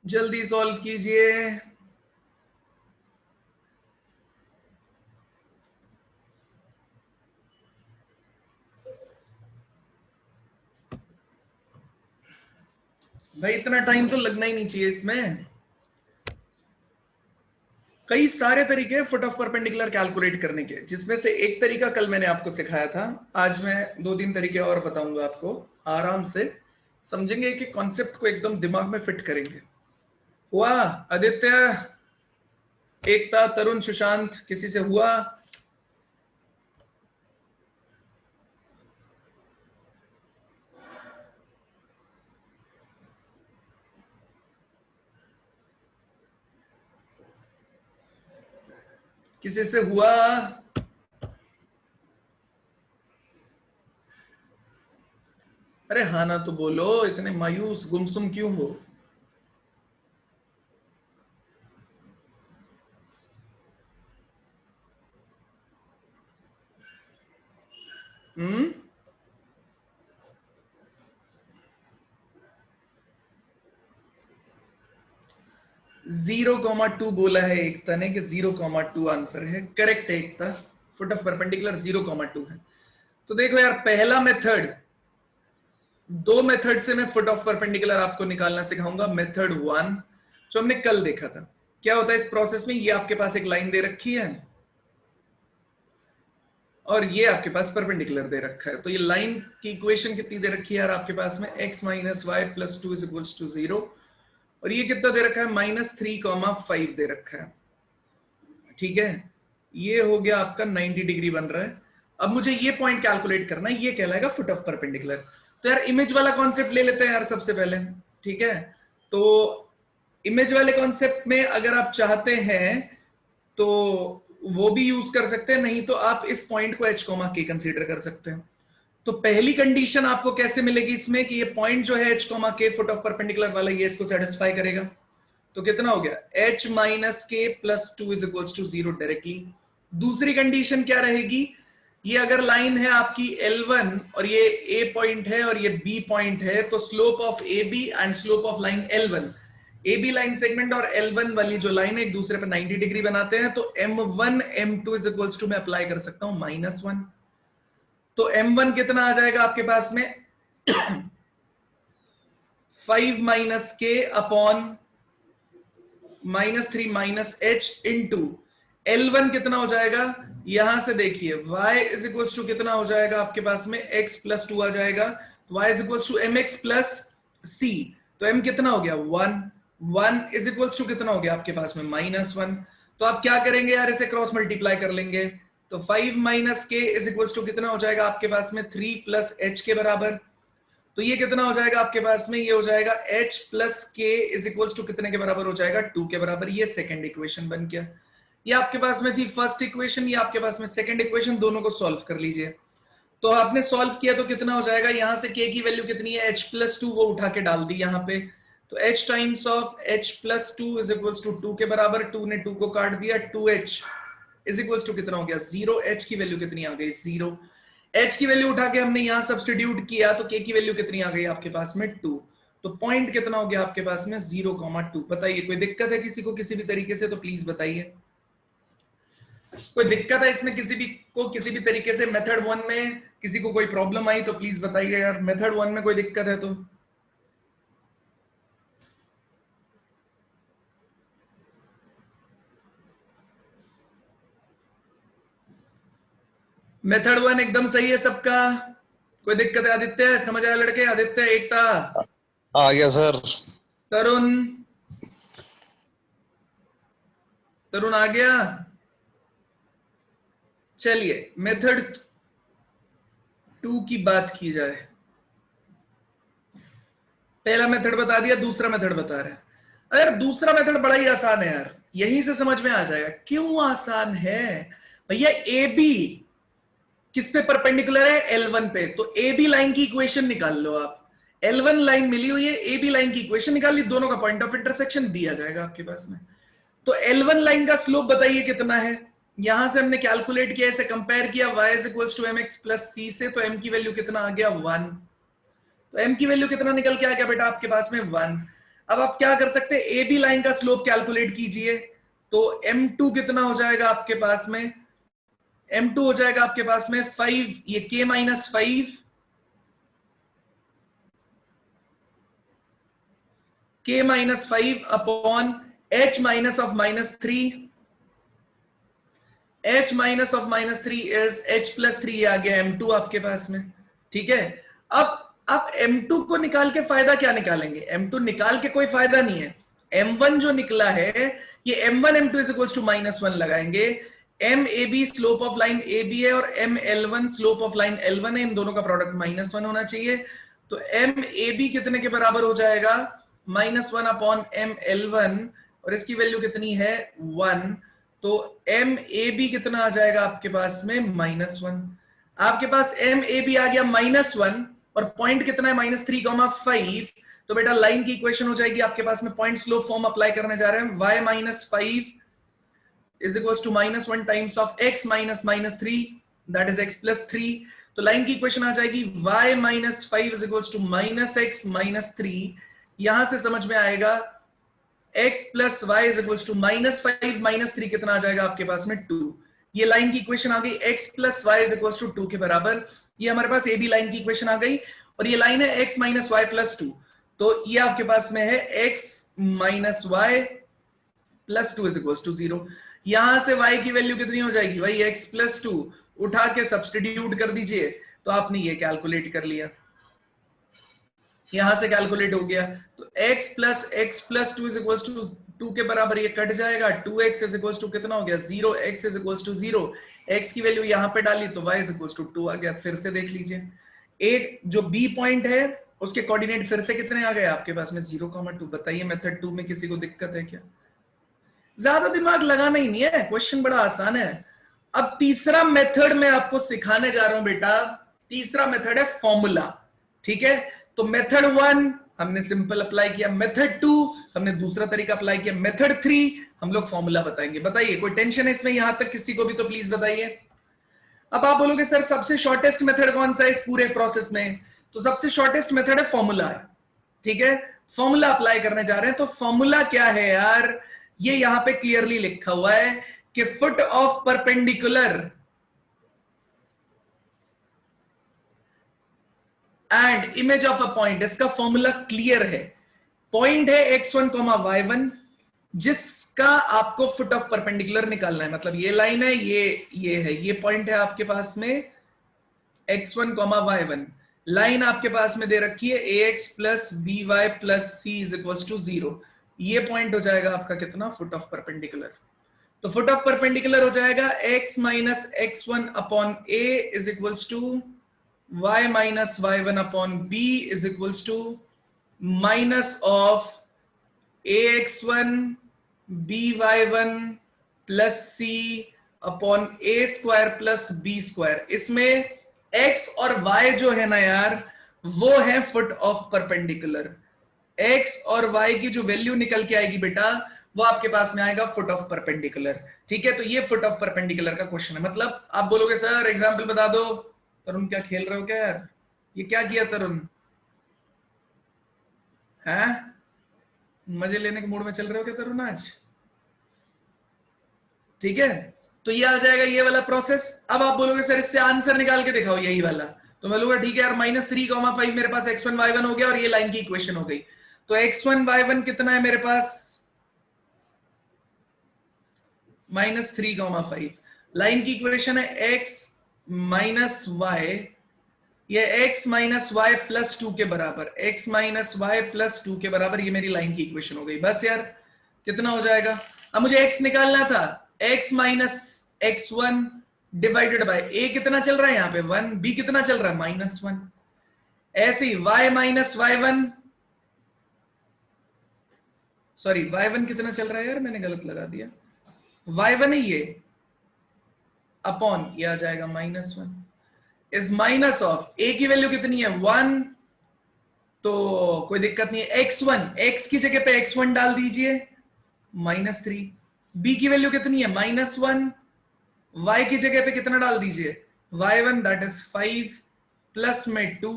जल्दी सॉल्व कीजिए। भाई इतना टाइम तो लगना ही नहीं चाहिए इसमें। कई सारे तरीके फुट ऑफ परपेंडिकुलर कैलकुलेट करने के, जिसमें से एक तरीका कल मैंने आपको सिखाया था। आज मैं 2-3 तरीके और बताऊंगा आपको, आराम से समझेंगे कि कॉन्सेप्ट को एकदम दिमाग में फिट करेंगे। हुआ आदित्य, एकता, तरुण, सुशांत, किसी से हुआ? किसी से हुआ? अरे हाँ ना तो बोलो, इतने मायूस गुमसुम क्यों हो? हम्म 0,2 बोला है एकता ने कि 0,2 आंसर है। करेक्ट है एकता, फुट ऑफ परपेंडिकुलर 0,2 है। तो देखो यार, पहला मेथड, दो मेथड से मैं फुट ऑफ परपेंडिकुलर आपको निकालना सिखाऊंगा। मेथड 1 जो हमने कल देखा था, क्या होता है इस प्रोसेस में, ये आपके पास एक लाइन दे रखी है और ये आपके पास परपेंडिकुलर दे रखा है। तो ये लाइन की इक्वेशन कितनी दे रखी है यार आपके पास में, x minus Y plus 2 is equals to 0, और ये कितना दे रखा है, -3,5 दे रखा है। ठीक है, ये हो गया आपका 90 डिग्री बन रहा है। अब मुझे ये पॉइंट कैलकुलेट करना है, ये कहलाएगा फुट ऑफ परपेंडिकुलर। तो यार इमेज वाला कॉन्सेप्ट ले लेते हैं यार सबसे पहले। ठीक है, तो इमेज वाले कॉन्सेप्ट में अगर आप चाहते हैं तो वो भी यूज कर सकते हैं, नहीं तो आप इस पॉइंट को h, k कंसीडर कर सकते हैं। तो पहली कंडीशन आपको कैसे मिलेगी इसमें कि ये पॉइंट जो है h, k foot of perpendicular वाला, ये इसको सेटिस्फाई करेगा। तो कितना हो गया, h minus K plus 2 is equals to 0 directly. दूसरी कंडीशन क्या रहेगी, ये अगर लाइन है आपकी L1 और ये A पॉइंट है और ये B पॉइंट है, तो slope of AB and slope of line L1, AB line segment और L1 वाली जो लाइन है एक दूसरे पे 90 डिग्री बनाते हैं। तो M1 M2 is equals to मैं अप्लाई कर सकता हूं -1। तो M1 कितना आ जाएगा आपके पास में 5 माइनस के upon -3 minus h into L1 कितना हो जाएगा, यहां से देखिए y इज इक्वल्स टू कितना हो जाएगा आपके पास में x प्लस 2 आ जाएगा। तो y is equals to mx plus c। तो m कितना हो गया 1, 1 इज इक्वल्स टू कितना हो गया आपके पास में -1। तो आप क्या करेंगे यार, इसे क्रॉस मल्टीप्लाई कर लेंगे। तो 5 माइनस के इज इक्वल्स टू कितना हो जाएगा आपके पास में 3 प्लस h के बराबर। तो ये कितना हो जाएगा आपके पास में, ये हो जाएगा h प्लस के इज इक्वल्स टू कितने के बराबर हो जाएगा, 2 के बराबर। ये सेकंड इक्वेशन बन गया। ये आपके पास में थी फर्स्ट इक्वेशन, ये आपके पास में सेकंड इक्वेशन, दोनों को सॉल्व कर लीजिए। तो आपने सॉल्व किया तो कितना हो जाएगा, यहां से k की वैल्यू कितनी है, h प्लस 2, वो उठा के डाल दी यहाँ पे। तो h times of h plus 2 is equals to 2 के बराबर, 2 ने 2 को काट दिया, 2h इज इक्वल्स टू कितना हो गया 0। h की वैल्यू कितनी आ गई 0। h की वैल्यू उठा के हमने यहां सब्स्टिट्यूट किया तो k की वैल्यू कितनी आ गई आपके पास में 2। तो पॉइंट कितना हो गया आपके पास में 0,2। बताइए कोई दिक्कत है किसी को किसी भी तरीके से, तो प्लीज बताइए। कोई दिक्कत है इसमें किसी भी को किसी भी तरीके से, मेथड 1 में किसी को कोई प्रॉब्लम आई तो प्लीज बताइए यार, मेथड 1 में कोई दिक्कत है तो। मेथड 1 एकदम सही है सबका, कोई दिक्कत है? आदित्य समझ आया लड़के, आदित्य, एकता, आ गया सर। तरुण, तरुण आ गया। चलिए मेथड 2 की बात की जाए। पहला मेथड बता दिया, दूसरा मेथड बता रहे हैं। अरे दूसरा मेथड बड़ा ही आसान है यार, यहीं से समझ में आ जाएगा क्यों आसान है। भैया ए बी किस पे परपेंडिकुलर है, L1 पे। तो ए बी लाइन की इक्वेशन निकाल लो आप। L1 लाइन मिली हुई है, ए बी लाइन की इक्वेशन निकाल ली, दोनों का पॉइंट ऑफ इंटरसेक्शन दिया जाएगा आपके पास में। तो L1 लाइन का स्लोप बताइए कितना है, यहां से हमने कैलकुलेट किया, इसे कंपेयर किया y is equals to mx plus c से। तो m की वैल्यू कितना आ गया 1। तो m की वैल्यू कितना निकल के आ गया बेटा आपके पास में 1। अब आप क्या कर सकते हैं, ए बी लाइन का स्लोप कैलकुलेट कीजिए। तो m2 कितना हो जाएगा आपके पास में, m2 हो जाएगा आपके पास में 5, ये k minus 5, k minus 5 upon h minus of minus 3, h minus of minus 3 is h plus 3, आ गया m2 आपके पास में। ठीक है, अब आप m2 को निकाल के फायदा क्या निकालेंगे, m2 निकाल के कोई फायदा नहीं है, m1 जो निकला है ये m1 m2 is equal to -1 लगाएंगे। m A B slope of line A B है और m L1 slope of line L1 है, इन दोनों का प्रोडक्ट -1 होना चाहिए। तो m ए बी कितने के बराबर हो जाएगा, -1 अपॉन m L1, और इसकी वैल्यू कितनी है 1। तो m ए बी कितना आ जाएगा आपके पास में -1। आपके पास m ए बी आ गया -1 और पॉइंट कितना है -3,5। तो बेटा लाइन की इक्वेशन हो जाएगी आपके पास में, पॉइंट स्लोप फॉर्म अप्लाई करने जा रहे हैं, y minus 5 is equal to -1 times of x minus -3, that is x plus 3। तो लाइन की इक्वेशन आ जाएगी y minus 5 is equal to -x minus 3। यहां से समझ में आएगा x plus Y is equal to -5 minus 3 कितना आ जाएगा आपके पास में 2। ये लाइन की इक्वेशन आ गई, x plus Y is equal to 2 के बराबर। ये हमारे पास ए बी लाइन की इक्वेशन आ गई, और ये लाइन है x माइनस वाई प्लस 2। तो ये आपके पास में है x minus Y plus 2 is equal to 0। यहां से y की वैल्यू कितनी हो जाएगी भाई, x प्लस 2 उठा के सब्सटीट्यूट कर दीजिए, तो आपने ये कैलकुलेट कर लिया, यहां से कैलकुलेट हो गया। तो x plus 2 is equal to 2 के बराबर, ये कट जाएगा, 2x इज इक्वल टू कितना हो गया 0, x is equal to 0, x की वैल्यू यहां पे डाली तो y इज इक्वल टू 2 आ गया। फिर से देख लीजिए, एक जो b पॉइंट है उसके कोऑर्डिनेट फिर से कितने आ गए आपके पास में 0,2। बताइए मेथड 2 में किसी को दिक्कत है क्या? ज्यादा दिमाग लगाना ही नहीं है, क्वेश्चन बड़ा आसान है। अब तीसरा मेथड मैं आपको सिखाने जा रहा हूं बेटा, तीसरा मेथड है फॉर्मूला। ठीक है, तो मेथड 1 हमने सिंपल अप्लाई किया, मेथड 2 हमने दूसरा तरीका अप्लाई किया, मेथड 3 हम लोग फॉर्मूला बताएंगे। बताइए कोई टेंशन है इसमें यहां तक किसी को भी, तो प्लीज बताइए। अब आप बोलोगे सर सबसे शॉर्टेस्ट मेथड कौन सा है इस पूरे प्रोसेस में, तो सबसे शॉर्टेस्ट मेथड है फॉर्मूला है। ठीक है, फॉर्मूला अप्लाई करने जा रहे हैं। तो फॉर्मूला क्या है यार, ये यहां पे क्लियरली लिखा हुआ है कि foot of perpendicular and image of a point, इसका फॉर्मूला क्लियर है। पॉइंट है x1, y1, जिसका आपको फुट ऑफ परपेंडिकुलर निकालना है। मतलब ये लाइन है, ये है, ये पॉइंट है आपके पास में x1, y1। लाइन आपके पास में दे रखी है ax plus by plus c is equal to 0। ये पॉइंट हो जाएगा आपका कितना, फुट ऑफ परपेंडिकुलर। तो फुट ऑफ परपेंडिकुलर हो जाएगा x minus x1 upon a is equal to y minus y1 upon b is equal to minus of ax1 by1 plus c upon a square plus b square. इसमें x और y जो है ना यार, वो है फुट ऑफ परपेंडिकुलर। x और y की जो वैल्यू निकल के आएगी बेटा, वो आपके पास में आएगा फुट ऑफ परपेंडिकुलर। ठीक है, तो ये फुट ऑफ परपेंडिकुलर का क्वेश्चन है। मतलब आप बोलोगे सर एग्जांपल बता दो। तरुण क्या खेल रहे हो क्या यार, ये क्या किया तरुण, हैं मजे लेने के मूड में चल रहे हो क्या तरुण आज? ठीक है, तो ये आ जाएगा ये वाला प्रोसेस। अब आप बोलोगे सर इससे आंसर निकाल के दिखाओ यही वाला, तो मैं बोलूंगा ठीक है यार, -3,5 मेरे पास x1 y1 हो गया और ये लाइन की इक्वेशन हो गई। तो x1 y1 कितना है मेरे पास, -3,5। लाइन की इक्वेशन है x माइनस y, ये x माइनस वाई प्लस 2 के बराबर, x माइनस वाई प्लस 2 के बराबर, ये मेरी लाइन की इक्वेशन हो गई। बस यार कितना हो जाएगा, अब मुझे x निकालना था, x minus x1 divided by a कितना चल रहा है यहाँ पे 1, b कितना चल रहा है -1। ऐसे ही y minus y1, sorry y1 कितना चल रहा है यार, मैंने गलत लगा दिया, y1 है ये, अपॉन ये आ जाएगा -1 इज माइनस ऑफ a की वैल्यू कितनी है 1, तो कोई दिक्कत नहीं है, x1 x की जगह पे x1 डाल दीजिए -3, b की वैल्यू कितनी है -1, y की जगह पे कितना डाल दीजिए y1 दैट इज 5 प्लस में 2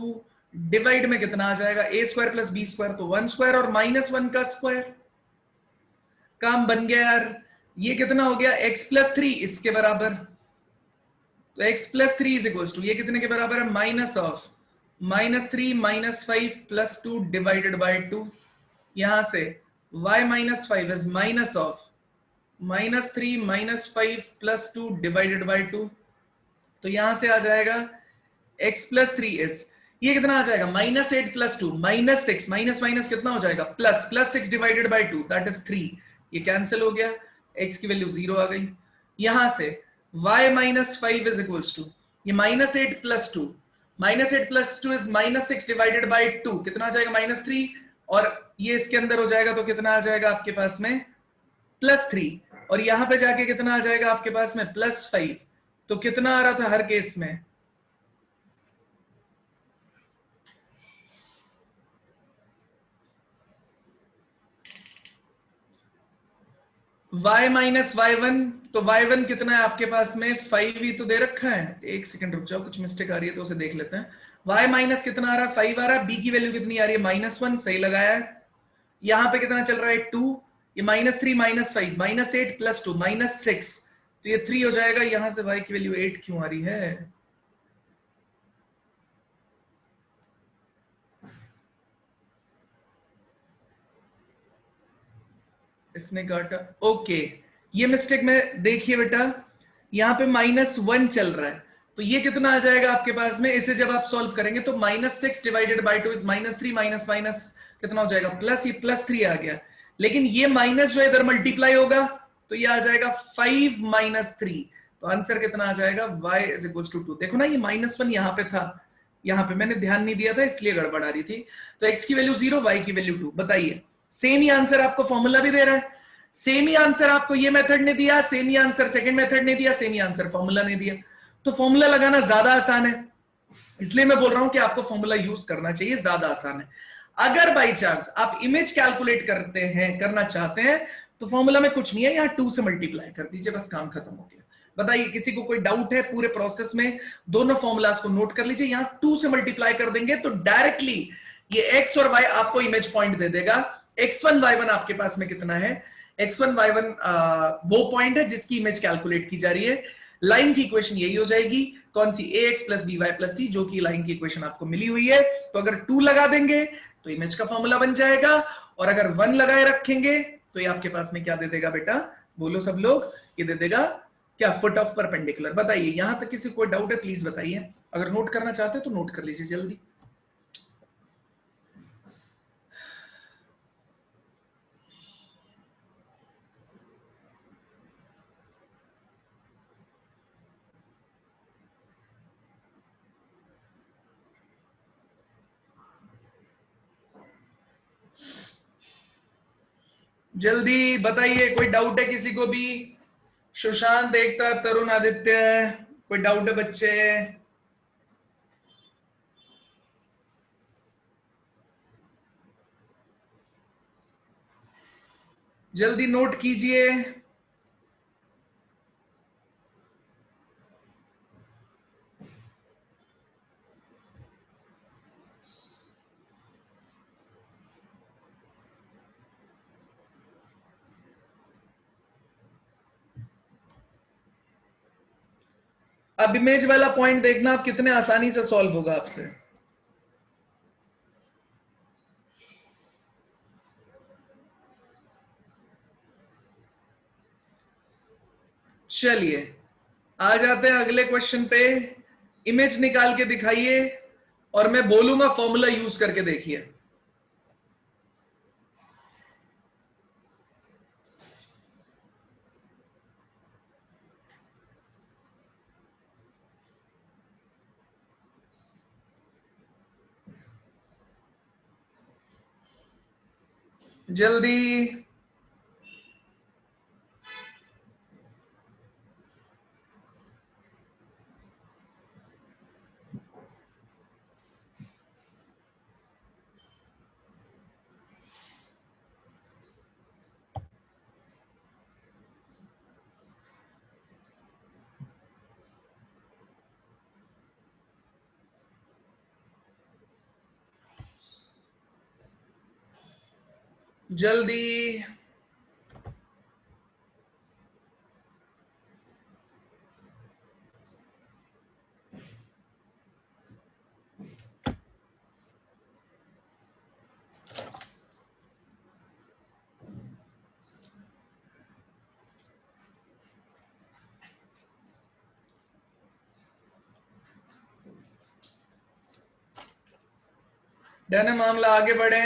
डिवाइड में कितना आ जाएगा, ए स्क्वायर प्लस बी स्क्वायर, तो 1 स्क्वायर और माइनस 1 का स्क्वायर। काम बन गया यार। ये कितना हो गया, x प्लस 3 इसके बराबर, तो x plus 3 is equal to ये कितने के बराबर है, minus of -3 -5 plus 2 divided by 2। यहां से y minus 5 is minus of -3 -5 plus 2 divided by 2। तो यहां से आ जाएगा x प्लस 3 इज, ये कितना आ जाएगा, -8 प्लस 2 -6, माइनस माइनस कितना हो जाएगा, plus 6 divided by 2 that is 3। ये कैंसिल हो गया, x की वैल्यू 0 आ गई। यहां से y minus 5 is equals to ये -8 plus 2, -8 plus 2 is -6 divided by 2, कितना आ जाएगा, -3, और ये इसके अंदर हो जाएगा तो कितना आ जाएगा आपके पास में, +3, और यहां पे जाके कितना आ जाएगा आपके पास में, +5। तो कितना आ रहा था हर केस में, y माइनस y1, तो y1 कितना है आपके पास में, 5 ही तो दे रखा है। एक सेकंड रुक जाओ, कुछ मिस्टेक आ रही है तो उसे देख लेते हैं। y माइनस कितना आ रहा है, 5 आ रहा है। b की वैल्यू कितनी आ रही है, -1, सही लगाया है। यहां पे कितना चल रहा है, 2, ये -3 -5 -8 प्लस 2 -6, तो ये 3 हो जाएगा। यहां से y की वैल्यू 8 क्यों आ रही है, इसने काटा, ओके। ये मिस्टेक में देखिए बेटा, यहां पे -1 चल रहा है, तो ये कितना आ जाएगा आपके पास में, इसे जब आप सॉल्व करेंगे तो -6 divided by 2 is -3 minus minus कितना हो जाएगा, प्लस, ये +3 आ गया। लेकिन ये माइनस जो इधर मल्टीप्लाई होगा तो ये आ जाएगा 5 -3, तो आंसर कितना आ जाएगा, y इज इक्वल टू 2। देखो ना, ये -1 यहां पे था, यहां पे मैंने ध्यान नहीं दिया था इसलिए गड़बड़ आ रही थी। तो x की वैल्यू 0, y की वैल्यू 2। बताइए, सेम ही आंसर आपको फॉर्मूला भी दे रहा है, सेम ही आंसर आपको ये मेथड ने दिया, सेम ही आंसर सेकंड मेथड ने दिया, सेम ही आंसर फॉर्मूला ने दिया। तो फॉर्मूला लगाना ज्यादा आसान है, इसलिए मैं बोल रहा हूं कि आपको फॉर्मूला यूज करना चाहिए, ज्यादा आसान है। अगर बाई चांस आप इमेज कैलकुलेट करते हैं, करना चाहते हैं, तो फॉर्मूला में कुछ नहीं है, यहां 2 से मल्टीप्लाई कर दीजिए, बस काम खत्म हो गया। बताइए, किसी को कोई डाउट है पूरे प्रोसेस में, दोनों फॉर्मूलाज को नोट कर लीजिए। यहां 2 से मल्टीप्लाई कर देंगे तो डायरेक्टली ये x और y आपको इमेज पॉइंट दे देगा। x1 y1 आपके पास में कितना है, x1 y1 वो पॉइंट है जिसकी इमेज कैलकुलेट की जा रही है। लाइन की इक्वेशन यही हो जाएगी, कौन सी, ax plus by plus c, जो कि लाइन की इक्वेशन आपको मिली हुई है। तो अगर 2 लगा देंगे तो इमेज का फॉर्मूला बन जाएगा, और अगर 1 लगाए रखेंगे तो ये आपके पास में क्या दे देगा बेटा, बोलो सब लोग, ये दे देगा क्या, फुट ऑफ परपेंडिकुलर। बताइए, यहां तक किसी कोई डाउट है, प्लीज बताइए। अगर नोट करना चाहते हैं तो नोट कर लीजिए जल्दी। जल्दी बताइए, कोई डाउट है किसी को भी, सुशांत, एकता, तरुण, आदित्य, कोई डाउट है बच्चे, जल्दी नोट कीजिए। अब इमेज वाला पॉइंट देखना आप कितने आसानी से सॉल्व होगा आपसे। चलिए आ जाते हैं अगले क्वेश्चन पे। इमेज निकाल के दिखाइए और मैं बोलूंगा फॉर्मूला यूज करके देखिए। जल्दी, जल्दी। डन है मामला, आगे बढ़े।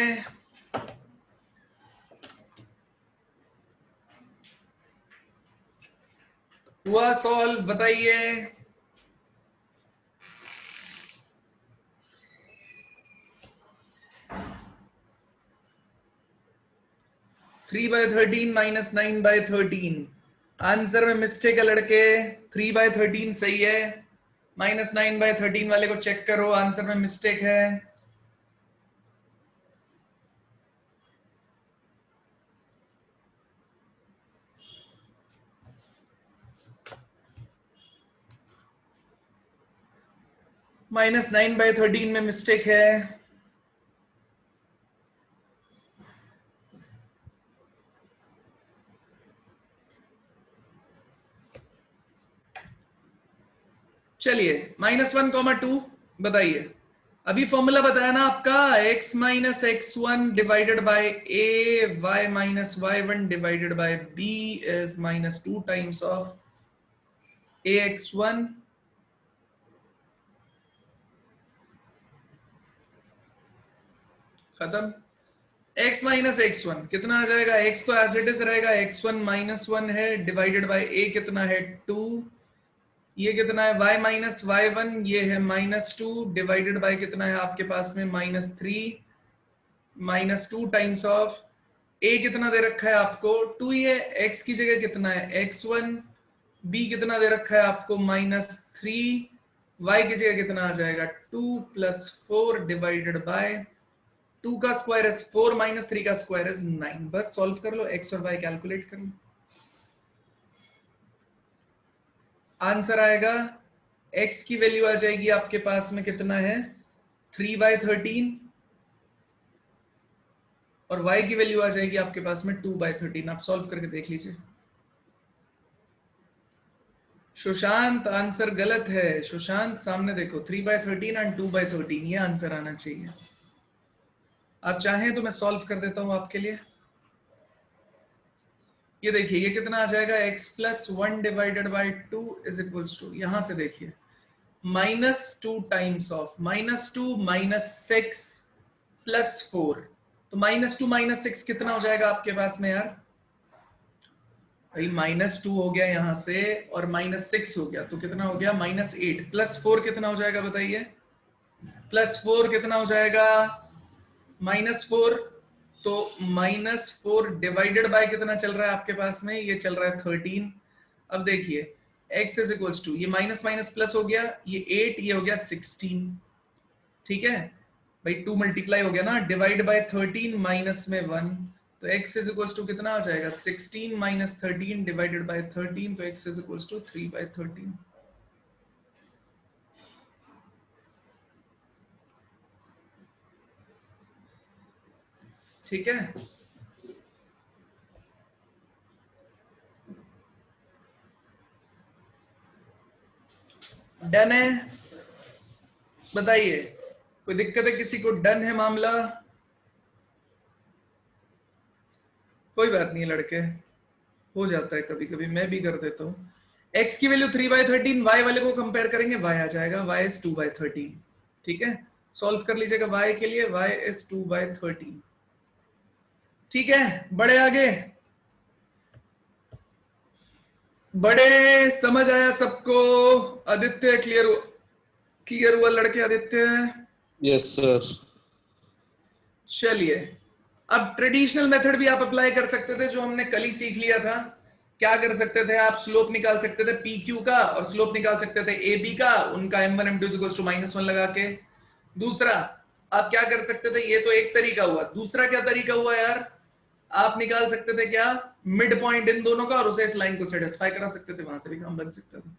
हुआ सॉल्व, बताइए। 3/13 माइनस 9/13। आंसर में मिस्टेक है लड़के। 3/13 सही है, माइनस 9/13 वाले को चेक करो, आंसर में मिस्टेक है। -9/13 में मिस्टेक है। चलिए -1, 2 बताइए। अभी फॉर्मूला बताया ना आपका, x minus x1 divided by a, y minus y1 divided by b is -2 times of ax1 खत्म। x माइनस x1 कितना आ जाएगा, x तो एज इट इज रहेगा, x1 -1 है डिवाइडेड बाय a कितना है 2, ये कितना है y माइनस y1, ये है -2 डिवाइडेड बाय कितना है आपके पास में -3, -2 टाइम्स ऑफ a कितना दे रखा है आपको 2 ही है, x की जगह कितना है x1, b कितना दे रखा है आपको -3, y की जगह कितना आ जाएगा 2 + 4 डिवाइडेड बाय 2 का स्क्वायर इज 4 -3 का स्क्वायर इज 9। बस सॉल्व कर लो, x और y कैलकुलेट कर लो। आंसर आएगा, x की वैल्यू आ जाएगी आपके पास में कितना है 3/13 और y की वैल्यू आ जाएगी आपके पास में 2/13। आप सॉल्व करके देख लीजिए। सुशांत आंसर गलत है, सुशांत सामने देखो, 3/13 एंड 2/13 ये आंसर आना चाहिए। आप चाहें तो मैं सॉल्व कर देता हूं आपके लिए। ये देखिए ये कितना आ जाएगा, x + 1 divided by 2 is equals to, यहां से देखिए -2 टाइम्स ऑफ -2 -6 + 4, तो -2 -6 कितना हो जाएगा आपके पास में यार भाई, -2 हो गया यहां से और -6 हो गया, तो कितना हो गया -8 + 4 कितना हो जाएगा बताइए, +4 कितना हो जाएगा -4, तो -4 डिवाइडेड बाय कितना चल रहा है आपके पास में, ये चल रहा है 13। अब देखिए x इज इक्वल्स टू, ये माइनस माइनस प्लस हो गया, ये 8, ये हो गया 16, ठीक है भाई 2 मल्टीप्लाई हो गया ना, डिवाइड बाय 13 माइनस में 1, तो x इज इक्वल्स टू कितना आ जाएगा 16 - 13 डिवाइडेड बाय 13, तो x इज इक्वल्स टू 3/13। ठीक है, डन है, बताइए कोई दिक्कत है किसी को, डन है मामला? कोई बात नहीं लड़के, हो जाता है कभी कभी, मैं भी कर देता हूँ। x की वैल्यू 3/13, y वाले को कंपेयर करेंगे, y आ जाएगा y इज 2/13, ठीक है सॉल्व कर लीजिएगा y के लिए, y इज 2/13, ठीक है बड़े आगे, बड़े समझ आया सबको? आदित्य क्लियर हुआ, क्लियर हुआ लड़के आदित्य? Yes sir. चलिए अब ट्रेडिशनल मेथड भी आप अप्लाई कर सकते थे, जो हमने कल ही सीख लिया था। क्या कर सकते थे आप, स्लोप निकाल सकते थे पी क्यू का और स्लोप निकाल सकते थे ए बी का, उनका m1 m2 -1 लगा के। दूसरा आप क्या कर सकते थे, ये तो एक तरीका हुआ, दूसरा क्या तरीका हुआ यार, आप निकाल सकते थे क्या मिड पॉइंट इन दोनों का और उसे इस लाइन को सेटिस्फाई करा सकते थे, वहां से भी काम बन सकता था।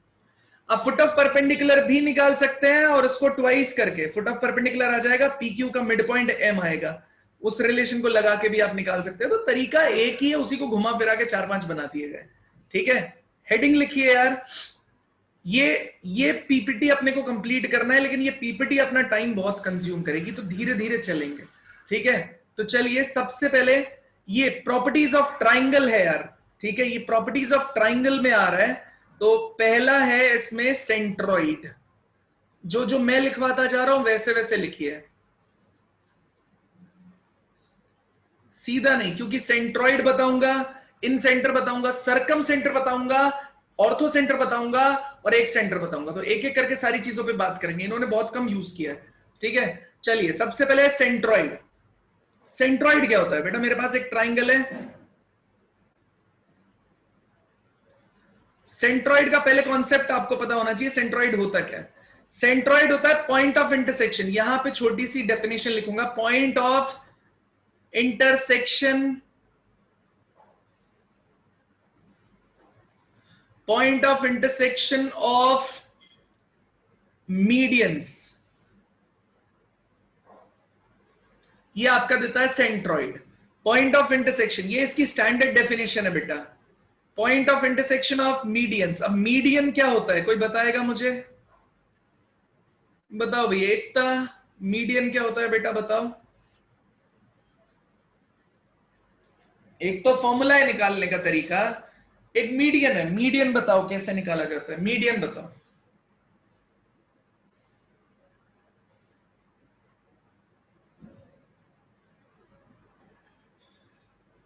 अब फुट ऑफ परपेंडिकुलर भी निकाल सकते हैं और इसको ट्वाइस करके फुट ऑफ परपेंडिकुलर आ जाएगा, पी क्यू का मिड पॉइंट एम आएगा, उस रिलेशन को लगा के भी आप निकाल सकते हैं। तो तरीका एक ही है, उसी को घुमा फिरा के 4-5 बना दिए गए। ठीक है, हेडिंग लिखिए यार। ये पीपीटी अपने को कंप्लीट करना है, लेकिन ये पीपीटी अपना टाइम बहुत कंज्यूम करेगी, तो धीरे धीरे चलेंगे। ठीक है, तो चलिए सबसे पहले ये प्रॉपर्टीज ऑफ ट्राइंगल है यार। ठीक है, ये प्रॉपर्टीज ऑफ ट्राइंगल में आ रहा है। तो पहला है इसमें सेंट्रॉइड। जो जो मैं लिखवाता जा रहा हूं वैसे वैसे लिखिए, सीधा नहीं, क्योंकि सेंट्रॉइड बताऊंगा, इन सेंटर बताऊंगा, सरकम सेंटर बताऊंगा, ऑर्थो सेंटर बताऊंगा और एक सेंटर बताऊंगा। तो एक एक करके सारी चीजों पे बात करेंगे, इन्होंने बहुत कम यूज किया है। ठीक है, चलिए सबसे पहले सेंट्रॉइड। सेंट्रॉइड क्या होता है बेटा? मेरे पास एक ट्राइंगल है। सेंट्रॉइड का पहले कॉन्सेप्ट आपको पता होना चाहिए, सेंट्रॉइड होता क्या है। सेंट्रॉइड होता है पॉइंट ऑफ इंटरसेक्शन। यहां पे छोटी सी डेफिनेशन लिखूंगा, point of intersection, point of intersection of medians. ये आपका देता है सेंट्रॉइड, पॉइंट ऑफ इंटरसेक्शन। ये इसकी स्टैंडर्ड डेफिनेशन है बेटा, point of intersection of medians. अब मीडियन क्या होता है, कोई बताएगा मुझे? बताओ भैया, एकता, मीडियन क्या होता है बेटा, बताओ। एक तो फॉर्मूला है निकालने का तरीका, एक मीडियन है। मीडियन बताओ कैसे निकाला जाता है, मीडियन बताओ।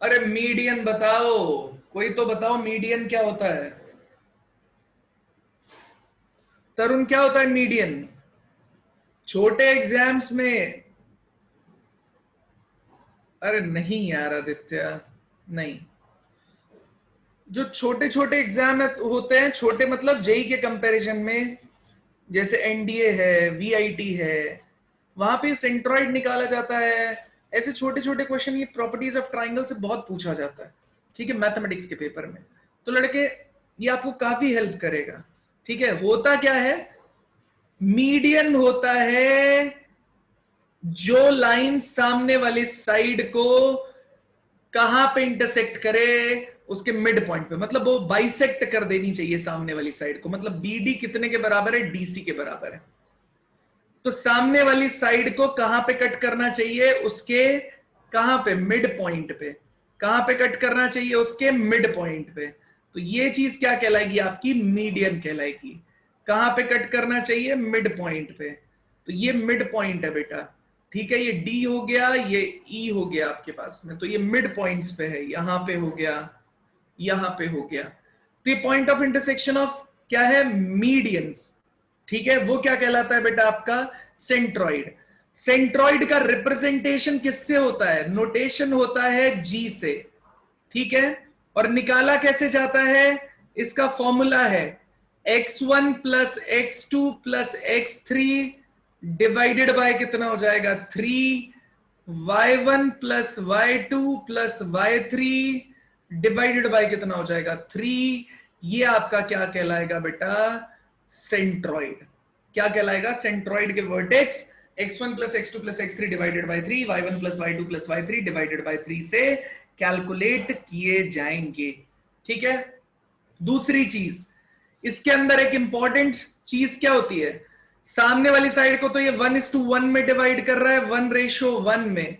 अरे मीडियन बताओ, कोई तो बताओ, मीडियन क्या होता है? तरुण, क्या होता है मीडियन? छोटे एग्जाम्स में, अरे नहीं यार आदित्य, नहीं। जो छोटे छोटे एग्जाम होते हैं, छोटे मतलब जेई के कंपैरिजन में, जैसे एनडीए है, वीआईटी है, वहां पे सेंट्रॉइड निकाला जाता है। ऐसे छोटे छोटे क्वेश्चन ये प्रॉपर्टीज ऑफ ट्राइंगल से बहुत पूछा जाता है। ठीक है, मैथमेटिक्स के पेपर में। तो लड़के, ये आपको काफी हेल्प करेगा। ठीक है, होता क्या है, मीडियन होता है जो लाइन सामने वाली साइड को कहां पे इंटरसेक्ट करे, उसके मिड पॉइंट पे, मतलब वो बाइसेक्ट कर देनी चाहिए सामने वाली साइड को। मतलब बीडी कितने के बराबर है? डीसी के बराबर है। तो सामने वाली साइड को कहां पे कट करना चाहिए? उसके कहां पे? मिड पॉइंट पे। कहां पे कट करना चाहिए? उसके मिड पॉइंट पे। तो ये चीज क्या कहलाएगी? आपकी मीडियन कहलाएगी। कहां पे कट करना चाहिए? मिड पॉइंट पे। तो ये मिड पॉइंट है बेटा। ठीक है, ये डी हो गया, ये ई हो गया आपके पास में। तो ये मिड पॉइंट्स पे है, यहां पे हो गया, यहां पे हो गया। तो ये पॉइंट ऑफ इंटरसेक्शन ऑफ क्या है? मीडियंस। ठीक है, वो क्या कहलाता है बेटा? आपका सेंट्रॉइड। सेंट्रॉइड का रिप्रेजेंटेशन किससे होता है? नोटेशन होता है जी से। ठीक है, और निकाला कैसे जाता है? इसका फॉर्मूला है x1 plus x2 plus x3 divided by कितना हो जाएगा? 3, y1 plus y2 plus y3 divided by कितना हो जाएगा? 3। ये आपका क्या कहलाएगा बेटा? सेंट्रॉइड। क्या कहलाएगा? सेंट्रॉइड के vertex x1 plus x2 plus x3 divided by 3, y1 plus y2 plus y3 divided by 3 से कैलकुलेट किए जाएंगे। ठीक है, दूसरी चीज इसके अंदर एक इंपॉर्टेंट चीज क्या होती है? सामने वाली साइड को तो ये 1:1 में डिवाइड कर रहा है, 1:1 में।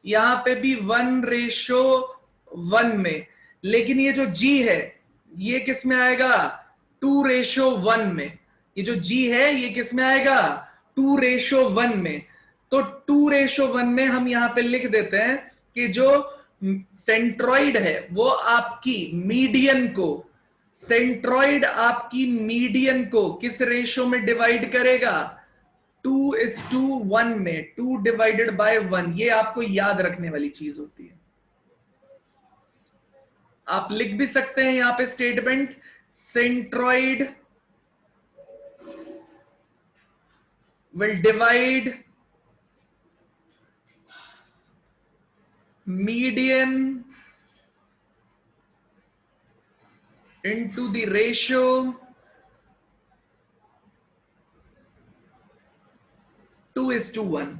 यहां पे भी 1:1 में। लेकिन ये जो जी है, ये किस में आएगा? 2:1 में। ये जो जी है, ये किस में आएगा? 2:1 में। तो 2:1 में हम यहां पे लिख देते हैं कि जो सेंट्रॉइड है वो आपकी मीडियन को, सेंट्रॉइड आपकी मीडियन को किस रेशो में डिवाइड करेगा? 2:1 में। 2 डिवाइडेड बाय 1, ये आपको याद रखने वाली चीज होती है। आप लिख भी सकते हैं यहां पे statement, centroid will divide median into the ratio 2:1।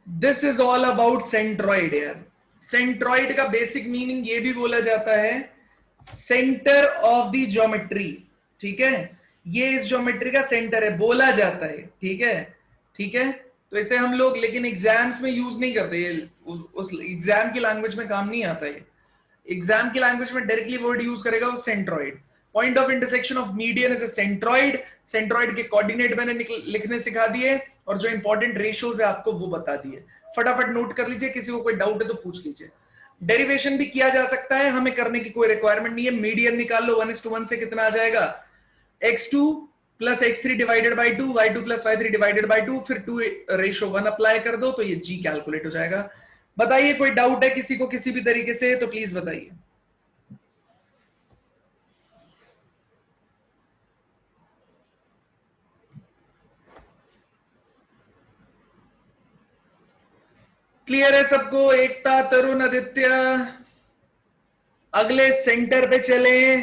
This is all about centroid यार। सेंट्रॉइड का बेसिक मीनिंग ये भी बोला जाता है सेंटर ऑफ द ज्योमेट्री। ठीक है, ये इस ज्योमेट्री का सेंटर है बोला जाता है। ठीक है, ठीक है, तो इसे हम लोग लेकिन एग्जाम्स में यूज नहीं करते, ये उस एग्जाम की लैंग्वेज में काम नहीं आता है। एग्जाम की लैंग्वेज में डायरेक्टली वर्ड यूज करेगा वो centroid. Point of intersection of median is a centroid. Centroid के कोऑर्डिनेट मैंने लिखने सिखा दिए और जो इंपॉर्टेंट रेशियोज है आपको वो बता दिए। फटाफट नोट कर लीजिए, किसी को कोई डाउट है तो पूछ लीजिए। डेरिवेशन भी किया जा सकता है, हमें करने की कोई रिक्वायरमेंट नहीं है। मीडियन निकाल लो, 1:1 से कितना आ जाएगा, x2 plus x3 divided by 2, y2 plus y3 divided by 2, फिर 2:1 अप्लाई कर दो तो ये g कैलकुलेट हो जाएगा। बताइए कोई डाउट है किसी को किसी भी तरीके से तो प्लीज बताइए। क्लियर है सबको? एकता, तरुण, आदित्य, अगले सेंटर पे चले।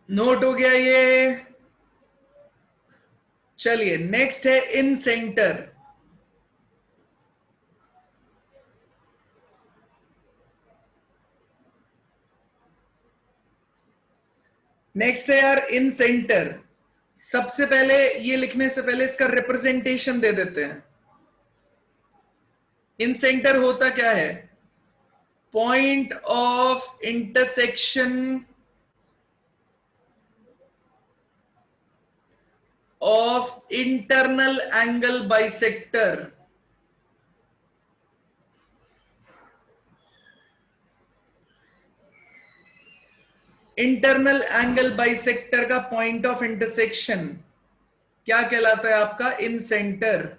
नोट हो गया ये? चलिए नेक्स्ट है इन सेंटर। नेक्स्ट है यार इन सेंटर। सबसे पहले ये लिखने से पहले इसका रिप्रेजेंटेशन दे देते हैं। इन सेंटर होता क्या है, point of intersection of internal angle bisector. Internal angle bisector का पॉइंट ऑफ इंटरसेक्शन क्या कहलाता है आपका, इन सेंटर।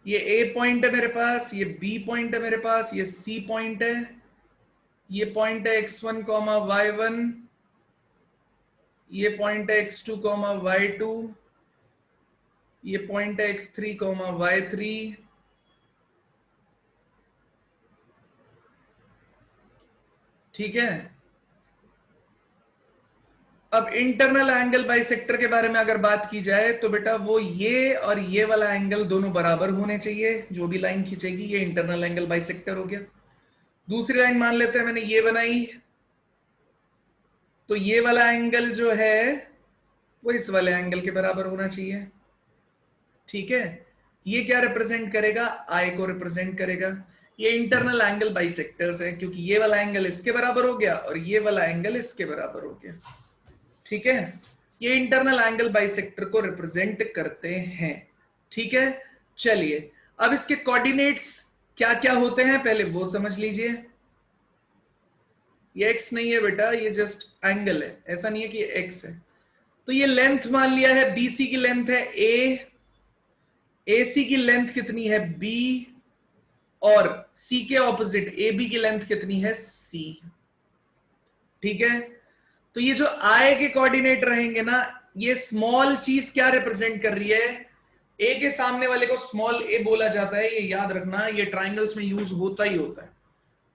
ये ए पॉइंट है मेरे पास, ये बी पॉइंट है मेरे पास, ये सी पॉइंट है, ये पॉइंट है x1, y1, ये पॉइंट है x2, y2, ये पॉइंट है x3, y3, ठीक है। अब इंटरनल एंगल बाइसेक्टर के बारे में अगर बात की जाए तो बेटा वो ये और ये वाला एंगल दोनों बराबर होने चाहिए। जो भी लाइन खींचेगी ये इंटरनल एंगल बाइसेक्टर हो गया। दूसरी लाइन मान लेते हैं मैंने ये बनाई, तो ये वाला एंगल जो है वो इस वाले एंगल के बराबर होना चाहिए। ठीक है, ये क्या रिप्रेजेंट करेगा, आई को रिप्रेजेंट करेगा। ये इंटरनल एंगल बाइसेक्टर्स है क्योंकि ये वाला एंगल इसके बराबर हो गया और ये वाला एंगल इसके बराबर हो गया। ठीक है, ये इंटरनल एंगल बाइसेक्टर को रिप्रेजेंट करते हैं। ठीक है, चलिए अब इसके कोऑर्डिनेट्स क्या क्या होते हैं पहले वो समझ लीजिए। ये x नहीं है बेटा, ये जस्ट एंगल है, ऐसा नहीं है कि ये x है। तो ये लेंथ मान लिया है, BC की लेंथ है a, AC की लेंथ कितनी है b, और C के ऑपोजिट AB की लेंथ कितनी है C। ठीक है, तो ये जो I के कोऑर्डिनेट रहेंगे ना, ये स्मॉल चीज क्या रिप्रेजेंट कर रही है, A के सामने वाले को स्मॉल a बोला जाता है, ये याद रखना, ये ट्राइंगल्स में यूज होता ही होता है।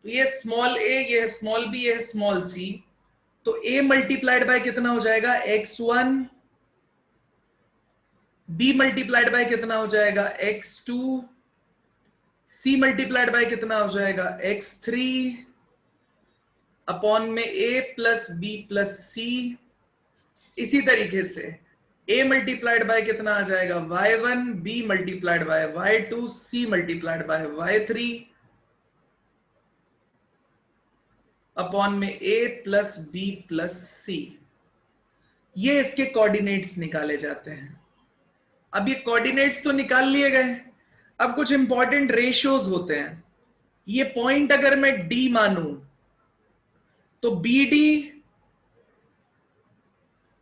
तो ये स्मॉल a, ये है स्मॉल b, ये है स्मॉल c। तो a मल्टीप्लाइड बाय कितना हो जाएगा x1, b मल्टीप्लाइड बाय कितना हो जाएगा x2, c मल्टीप्लाइड बाय कितना हो जाएगा x3 अपॉन में a plus b plus c। इसी तरीके से a मल्टीप्लाइड बाय कितना आ जाएगा y1, b multiplied by y2, c multiplied by y3 upon में a plus b plus c। ये इसके कोऑर्डिनेट्स निकाले जाते हैं। अब ये कोऑर्डिनेट्स तो निकाल लिए गए, अब कुछ इंपॉर्टेंट रेशियोज होते हैं। ये पॉइंट अगर मैं D मानूं तो BD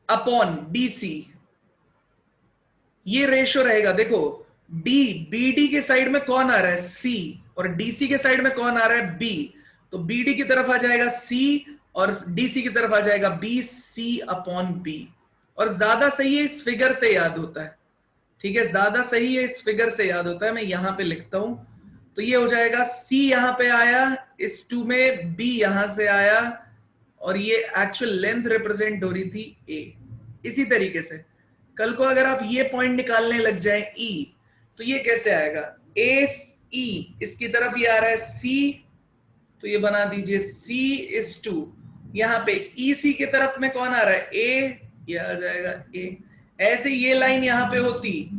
अपॉन DC ये रेशियो रहेगा। देखो D BD के साइड में कौन आ रहा है C, और DC के साइड में कौन आ रहा है B, तो BD की तरफ आ जाएगा C और DC की तरफ आ जाएगा B, C अपॉन B। और ज्यादा सही है इस फिगर से याद होता है। ठीक है, ज्यादा सही है इस फिगर से याद होता है। मैं यहां पे लिखता हूं तो ये हो जाएगा C यहां पे आया, इस 2 में B यहां से आया, और ये एक्चुअल लेंथ रिप्रेजेंट हो रही थी A। इसी तरीके से कल को अगर आप ये पॉइंट निकालने लग जाए E, तो ये कैसे आएगा, A E, इसकी तरफ ये आ रहा है C, तो ये बना दीजिए C/2, यहां पे EC की तरफ में कौन आ रहा है, A, ये आ जाएगा A। ऐसे ये लाइन यहां पे होती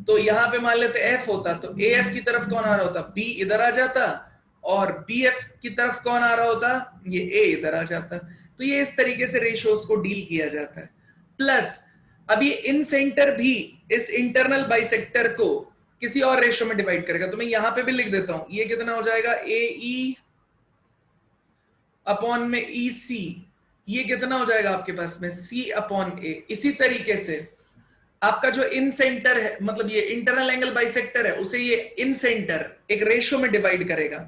तो यहां पे मान लेते F होता, तो AF की तरफ कौन आ रहा होता, B इधर आ जाता, और BF की तरफ कौन आ रहा होता, ये A इधर आ जाता। तो ये इस तरीके से रेशियोज को डील किया जाता है। प्लस अब ये इन सेंटर भी इस इंटरनल बाइसेक्टर को किसी और रेशियो में डिवाइड करेगा, तो मैं यहां पे भी लिख देता हूं, ये कितना हो जाएगा, AE अपॉन में EC, ये कितना हो जाएगा आपके पास में C/A। इसी तरीके से आपका जो इन सेंटर है, मतलब ये इंटरनल एंगल बाइसेक्टर है, उसे ये इन सेंटर एक रेशियो में डिवाइड करेगा।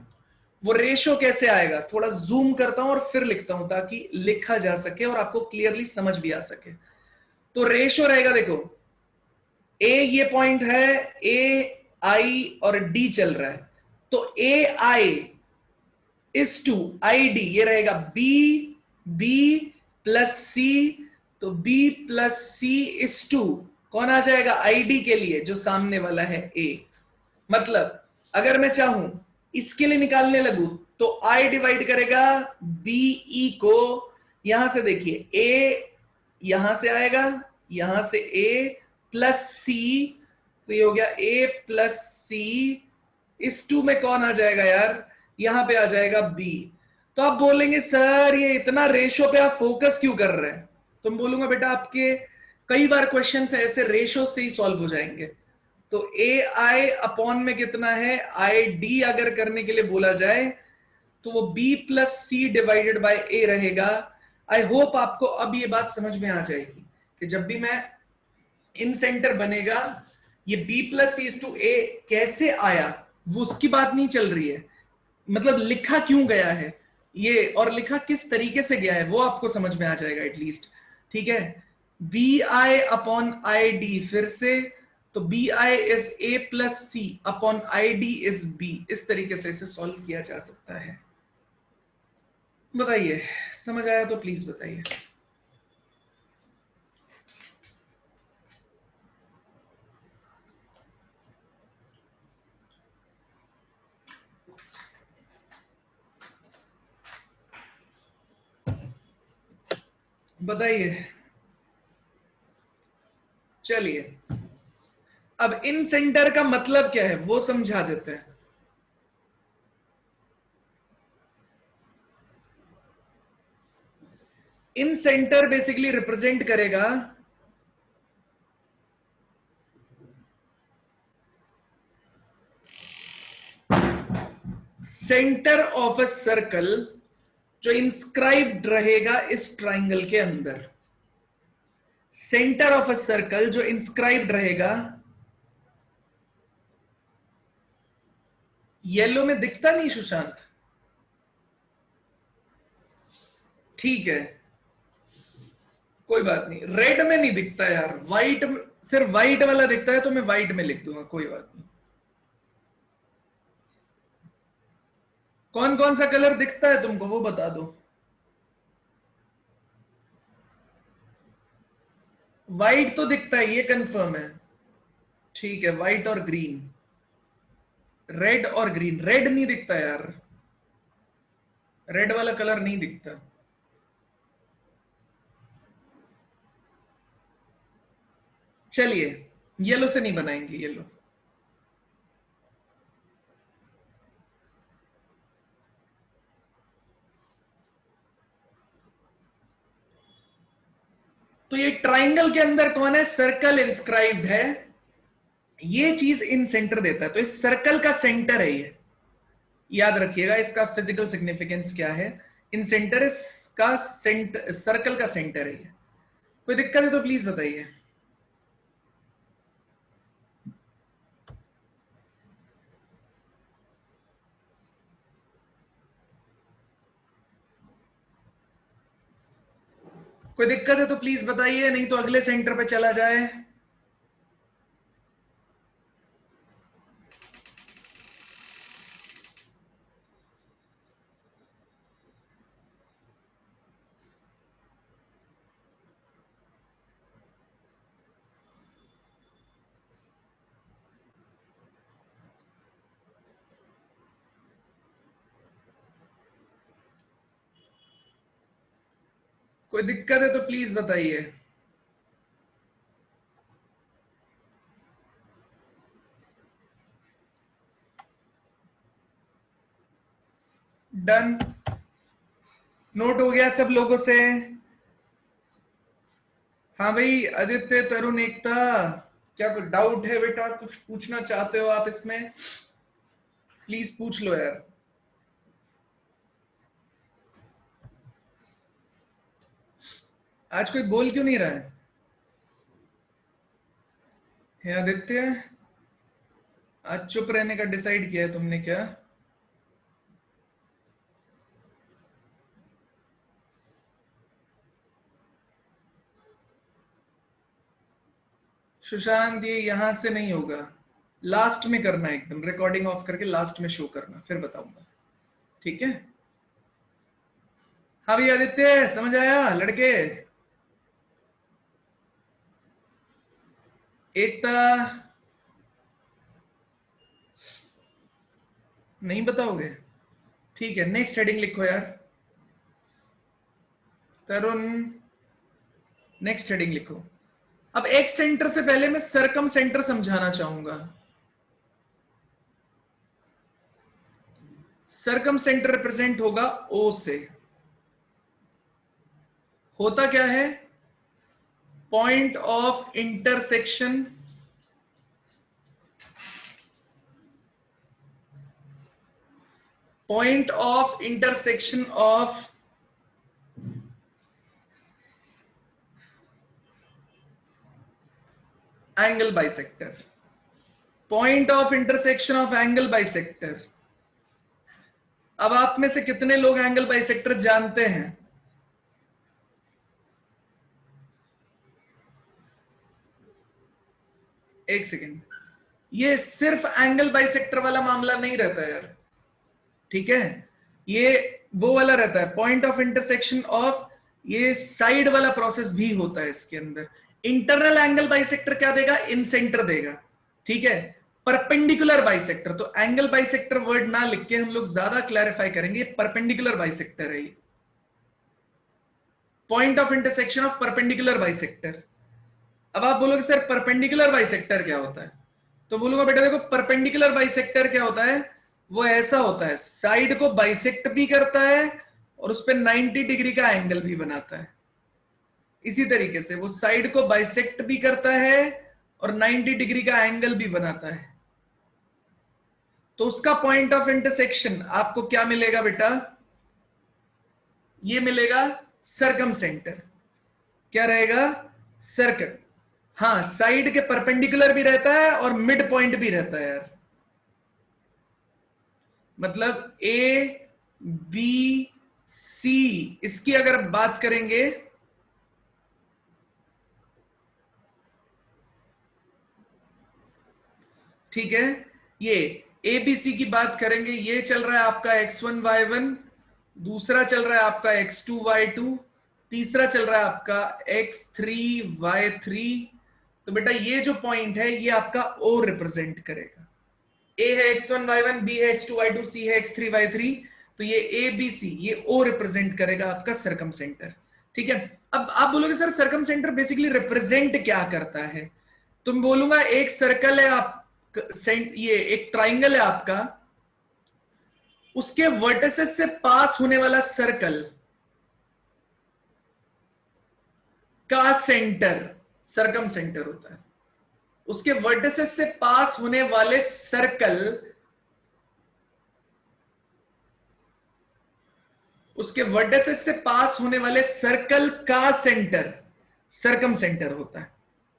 वो रेशियो कैसे आएगा, थोड़ा जूम करता हूं और फिर लिखता हूं ताकि लिखा जा सके और आपको क्लियरली समझ भी आ सके। तो रेशियो रहेगा, देखो A ये पॉइंट है, A I और D चल रहा है, तो AI/2 ID ये रहेगा B प्लस C, तो B प्लस C/2 कौन आ जाएगा, ID के लिए जो सामने वाला है A। मतलब अगर मैं चाहूं इसके लिए निकालने लगू तो I डिवाइड करेगा BE को, यहां से देखिए A यहां से आएगा, यहां से A प्लस C, तो ये हो गया A प्लस C, इस 2 में कौन आ जाएगा यार, यहां पे आ जाएगा B। तो आप बोलेंगे सर ये इतना रेशियो पे आप फोकस क्यों कर रहे हैं, तो मैं बोलूंगा बेटा आपके कई बार क्वेश्चन ऐसे रेशियो से ही सॉल्व हो जाएंगे। तो AI अपॉन में कितना है, ID अगर करने के लिए बोला जाए तो वो B plus C divided by A रहेगा। आई होप आपको अब ये बात समझ में आ जाएगी कि जब भी मैं इन सेंटर बनेगा, ये B प्लस C/A कैसे आया, वो उसकी बात नहीं चल रही है, मतलब लिखा क्यों गया है ये और लिखा किस तरीके से गया है वो आपको समझ में आ जाएगा एटलीस्ट। ठीक है, BI अपॉन ID फिर से, तो BI is A plus C upon ID is B, इस तरीके से इसे सॉल्व किया जा सकता है। बताइए, समझ आया तो प्लीज बताइए। बताइए, चलिए अब इन सेंटर का मतलब क्या है वो समझा देते हैं। इन सेंटर बेसिकली रिप्रेजेंट करेगा सेंटर ऑफ अ सर्कल जो इंस्क्राइब्ड रहेगा इस ट्राइंगल के अंदर। सेंटर ऑफ अ सर्कल जो इंस्क्राइब्ड रहेगा, येलो में दिखता नहीं सुशांत, ठीक है कोई बात नहीं, रेड में नहीं दिखता यार, व्हाइट, सिर्फ व्हाइट वाला दिखता है तो मैं व्हाइट में लिख दूंगा, कोई बात नहीं। कौन कौन सा कलर दिखता है तुमको वो बता दो। व्हाइट तो दिखता है, ये कंफर्म है, ठीक है, व्हाइट और ग्रीन, रेड और ग्रीन, रेड नहीं दिखता यार, रेड वाला कलर नहीं दिखता। चलिए येलो से नहीं बनाएंगे, येलो तो ये ट्राइंगल के अंदर कौन है, सर्कल इंस्क्राइब्ड है, ये चीज इन सेंटर देता है, तो इस सर्कल का सेंटर है ये, याद रखिएगा इसका फिजिकल सिग्निफिकेंस क्या है, इन सेंटर इसका सेंटर, सर्कल का सेंटर है ये। कोई दिक्कत है तो प्लीज बताइए। कोई दिक्कत है तो प्लीज बताइए, नहीं तो अगले सेंटर पे चला जाए। कोई दिक्कत है तो प्लीज बताइए। डन, नोट हो गया सब लोगों से? हाँ भाई, आदित्य, तरुण, एकता, क्या कोई डाउट है बेटा? कुछ पूछना चाहते हो आप इसमें? प्लीज पूछ लो यार। आज कोई बोल क्यों नहीं रहा है? हे आदित्य, आज चुप रहने का डिसाइड किया है तुमने क्या? सुशांत, ये यहां से नहीं होगा, लास्ट में करना है, एकदम रिकॉर्डिंग ऑफ करके लास्ट में शो करना, फिर बताऊंगा। ठीक है? हाँ भैया आदित्य, समझ आया लड़के? एकता, नहीं बताओगे? ठीक है, नेक्स्ट हेडिंग लिखो यार। तरुण, नेक्स्ट हेडिंग लिखो। अब एक्स सेंटर से पहले मैं सरकम सेंटर समझाना चाहूंगा। सरकम सेंटर रिप्रेजेंट होगा ओ से। होता क्या है? Point of intersection of angle bisector. Point of intersection of angle bisector. अब आप में से कितने लोग एंगल बाइसेक्टर जानते हैं? एक सेकेंड, ये सिर्फ एंगल बाइसेक्टर वाला मामला नहीं रहता यार, ठीक है? ये वो वाला रहता है, पॉइंट ऑफ इंटरसेक्शन ऑफ, ये साइड वाला प्रोसेस भी होता है इसके अंदर। इंटरनल एंगल बाइसेक्टर क्या देगा? इन सेंटर देगा, ठीक है? परपेंडिकुलर बाइसेक्टर, तो एंगल बाइसेक्टर वर्ड ना लिख के हम लोग ज्यादा क्लैरिफाई करेंगे, परपेंडिकुलर बाइसेक्टर है ये, point of intersection of perpendicular bisector. अब आप बोलोगे सर परपेंडिकुलर बाइसेक्टर क्या होता है? तो बोलूंगा बेटा देखो, परपेंडिकुलर बाइसेक्टर क्या होता है? वो ऐसा होता है, साइड को बाइसेक्ट भी करता है और उस पर 90 डिग्री का एंगल भी बनाता है। इसी तरीके से वो साइड को बाइसेक्ट भी करता है और 90 डिग्री का एंगल भी बनाता है। तो उसका पॉइंट ऑफ इंटरसेक्शन आपको क्या मिलेगा बेटा? ये मिलेगा सरकम सेंटर। क्या रहेगा? सर्कल। हाँ, साइड के परपेंडिकुलर भी रहता है और मिड पॉइंट भी रहता है यार। मतलब ए बी सी, इसकी अगर बात करेंगे, ठीक है, ये ए बी सी की बात करेंगे, ये चल रहा है आपका x1 y1, दूसरा चल रहा है आपका x2 y2, तीसरा चल रहा है आपका x3 y3। तो बेटा ये जो पॉइंट है ये आपका ओ रिप्रेजेंट करेगा। ए है x1 y1, बी है x2 y2, सी है x3 y3, तो ये ए बी सी, ये ओ रिप्रेजेंट करेगा आपका सरकम सेंटर। ठीक है? अब आप बोलोगे सर सरकम सेंटर बेसिकली रिप्रेजेंट क्या करता है? तुम बोलूंगा एक सर्कल है आप, ये एक ट्राइंगल है आपका, उसके वर्टिसेस से पास होने वाला सर्कल का सेंटर सरकम सेंटर होता है। उसके वर्टिसेस से पास होने वाले सर्कल, उसके वर्टिसेस से पास होने वाले सर्कल का सेंटर सरकम सेंटर होता है।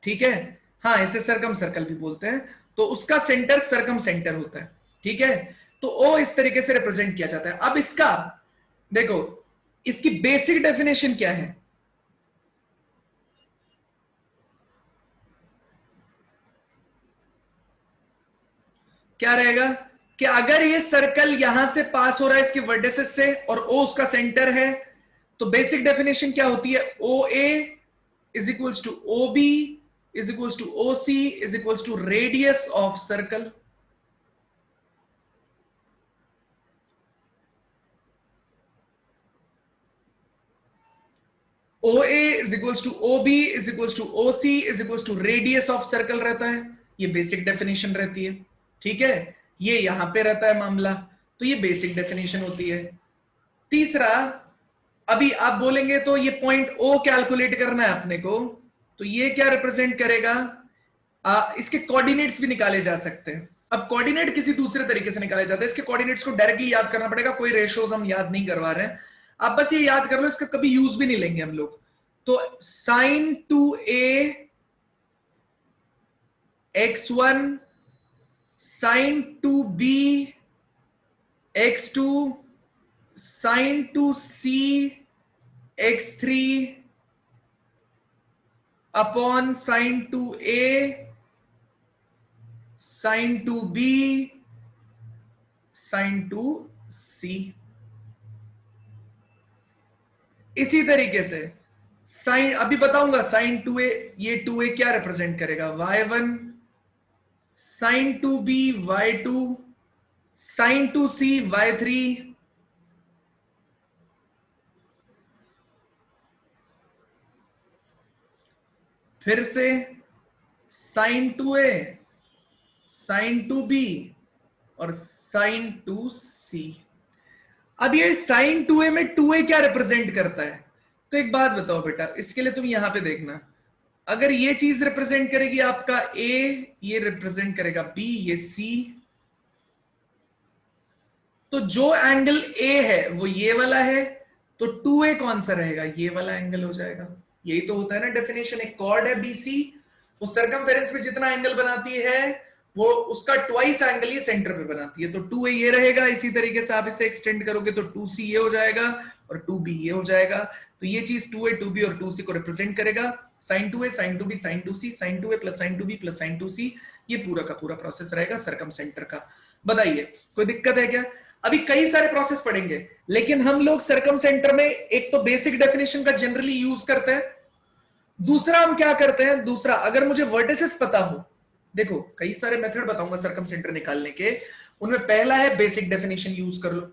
ठीक है? हाँ, इसे सरकम सर्कल भी बोलते हैं। तो उसका सेंटर सरकम सेंटर होता है। ठीक है? तो ओ इस तरीके से रिप्रेजेंट किया जाता है। अब इसका देखो, इसकी बेसिक डेफिनेशन क्या है? क्या रहेगा कि अगर ये सर्कल यहां से पास हो रहा है इसके वर्टिसेस से और ओ उसका सेंटर है, तो बेसिक डेफिनेशन क्या होती है? O A is equals to O B is equals to O C is equals to radius of circle. OA is equals to OB is equals to OC is equals to radius of circle रहता है, ये basic definition रहती है। ठीक है, ये यहां पे रहता है मामला, तो ये बेसिक डेफिनेशन होती है। तीसरा, अभी आप बोलेंगे तो ये पॉइंट O कैलकुलेट करना है अपने को, तो ये क्या रिप्रेजेंट करेगा, इसके कोऑर्डिनेट्स भी निकाले जा सकते हैं। अब कोऑर्डिनेट किसी दूसरे तरीके से निकाले जाते हैं, इसके कोऑर्डिनेट्स को डायरेक्टली याद करना पड़ेगा, कोई रेशियोज हम याद नहीं करवा रहे हैं, आप बस ये याद कर लो, इसका कभी यूज भी नहीं लेंगे हम लोग। तो sine 2a x1 sine 2b x2 sine 2c x3 upon sine 2a sine 2b sine 2c। इसी तरीके से साइन, अभी बताऊंगा साइन 2a, ये 2a क्या रिप्रेजेंट करेगा, y1 sign 2b y2 sign 2c y3 फिर से साइन 2a साइन 2b और साइन 2c। अब ये साइन 2a में 2a क्या रिप्रेजेंट करता है, तो एक बात बताओ बेटा, इसके लिए तुम यहां पे देखना, अगर ये चीज रिप्रेजेंट करेगी आपका a, ये रिप्रेजेंट करेगा b, ये c, तो जो एंगल a है वो ये वाला है, तो 2a कौन सा रहेगा, ये वाला एंगल हो जाएगा। यही तो होता है ना डेफिनेशन, एक कॉर्ड है BC, वो सर्कमफेरेंस में जितना एंगल बनाती है वो उसका ट्वाइस एंगल ये सेंटर पे बनाती है, तो 2a ये रहेगा। इसी तरीके से आप इसे एक्सटेंड करोगे तो 2c ये हो जाएगा और 2b ये हो जाएगा, तो ये चीज 2a 2b और 2c को रिप्रेजेंट करेगा। sin 2a sin 2b sin 2c sin 2a plus sin 2b plus sin 2c, ये पूरा का पूरा प्रोसेस रहेगा सर्कम सेंटर का। बताइए कोई दिक्कत है क्या? अभी कई सारे प्रोसेस पढ़ेंगे, लेकिन हम लोग सर्कम सेंटर में एक तो बेसिक डेफिनेशन का जनरली यूज करते हैं, दूसरा हम क्या करते हैं, दूसरा अगर मुझे वर्टिसेस पता हो, देखो कई सारे मेथड बताऊंगा सर्कम सेंटर निकालने के, उनमें पहला है बेसिक डेफिनेशन यूज कर लो,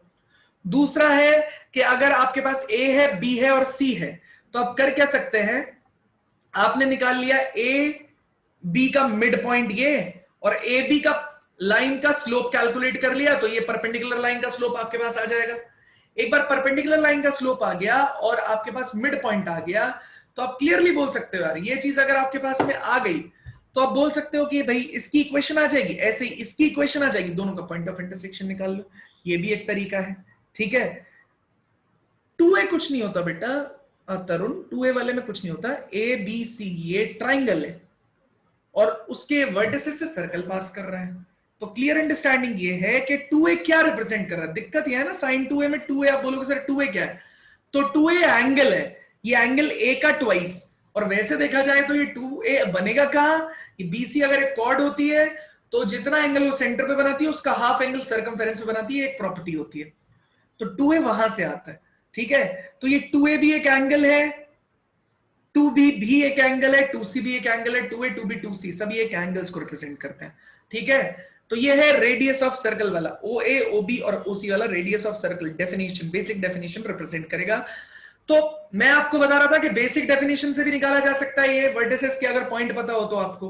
दूसरा है कि अगर आपके पास A है B है और C है, तो आप कर क्या सकते हैं, आपने निकाल लिया A B का मिड पॉइंट ये और A B का लाइन का स्लोप कैलकुलेट कर लिया, तो ये परपेंडिकुलर लाइन का स्लोप आपके पास आ जाएगा। एक बार परपेंडिकुलर लाइन का स्लोप आ गया और आपके पास मिड पॉइंट आ गया, तो आप क्लियरली बोल सकते हो यार, ये चीज अगर आपके पास में आ गई तो आप बोल सकते हो कि भाई इसकी इक्वेशन आ जाएगी, ऐसे ही इसकी इक्वेशन आ जाएगी, दोनों का पॉइंट ऑफ इंटरसेक्शन निकाल लो, ये भी एक तरीका है। ठीक है, 2a कुछ नहीं होता बेटा तरुण, 2a वाले में कुछ नहीं होता, ए बी सी ये ट्राइंगल है और उसके वर्टिसेस से सर्कल पास कर रहे हैं, तो क्लियर अंडरस्टैंडिंग ये है कि 2a क्या रिप्रेजेंट कर रहा है। दिक्कत ये है ना, साइन 2a में 2a आप बोलोगे सर 2a क्या है, तो 2a एंगल है, ये एंगल a का ट्वाइस, और वैसे देखा जाए तो ये 2a बनेगा कहां, ये BC अगर एक कॉर्ड होती है तो जितना एंगल वो सेंटर पे बनाती है उसका हाफ एंगल सर्कमफेरेंस पे बनाती है, एक प्रॉपर्टी होती है, तो 2a वहां से आता है। ठीक है, तो ये 2a भी एक एंगल है, 2b भी एक एंगल है, 2c भी एक एंगल है, 2a 2b 2c सभी एक एंगल्स को रिप्रेजेंट करते हैं। ठीक है, तो ये है रेडियस ऑफ सर्कल वाला, OA OB और OC वाला radius of circle definition, basic definition represent करेगा। तो मैं आपको बता रहा था कि बेसिक डेफिनेशन से भी निकाला जा सकता है ये वर्टिसेस के, अगर पॉइंट पता हो तो आपको,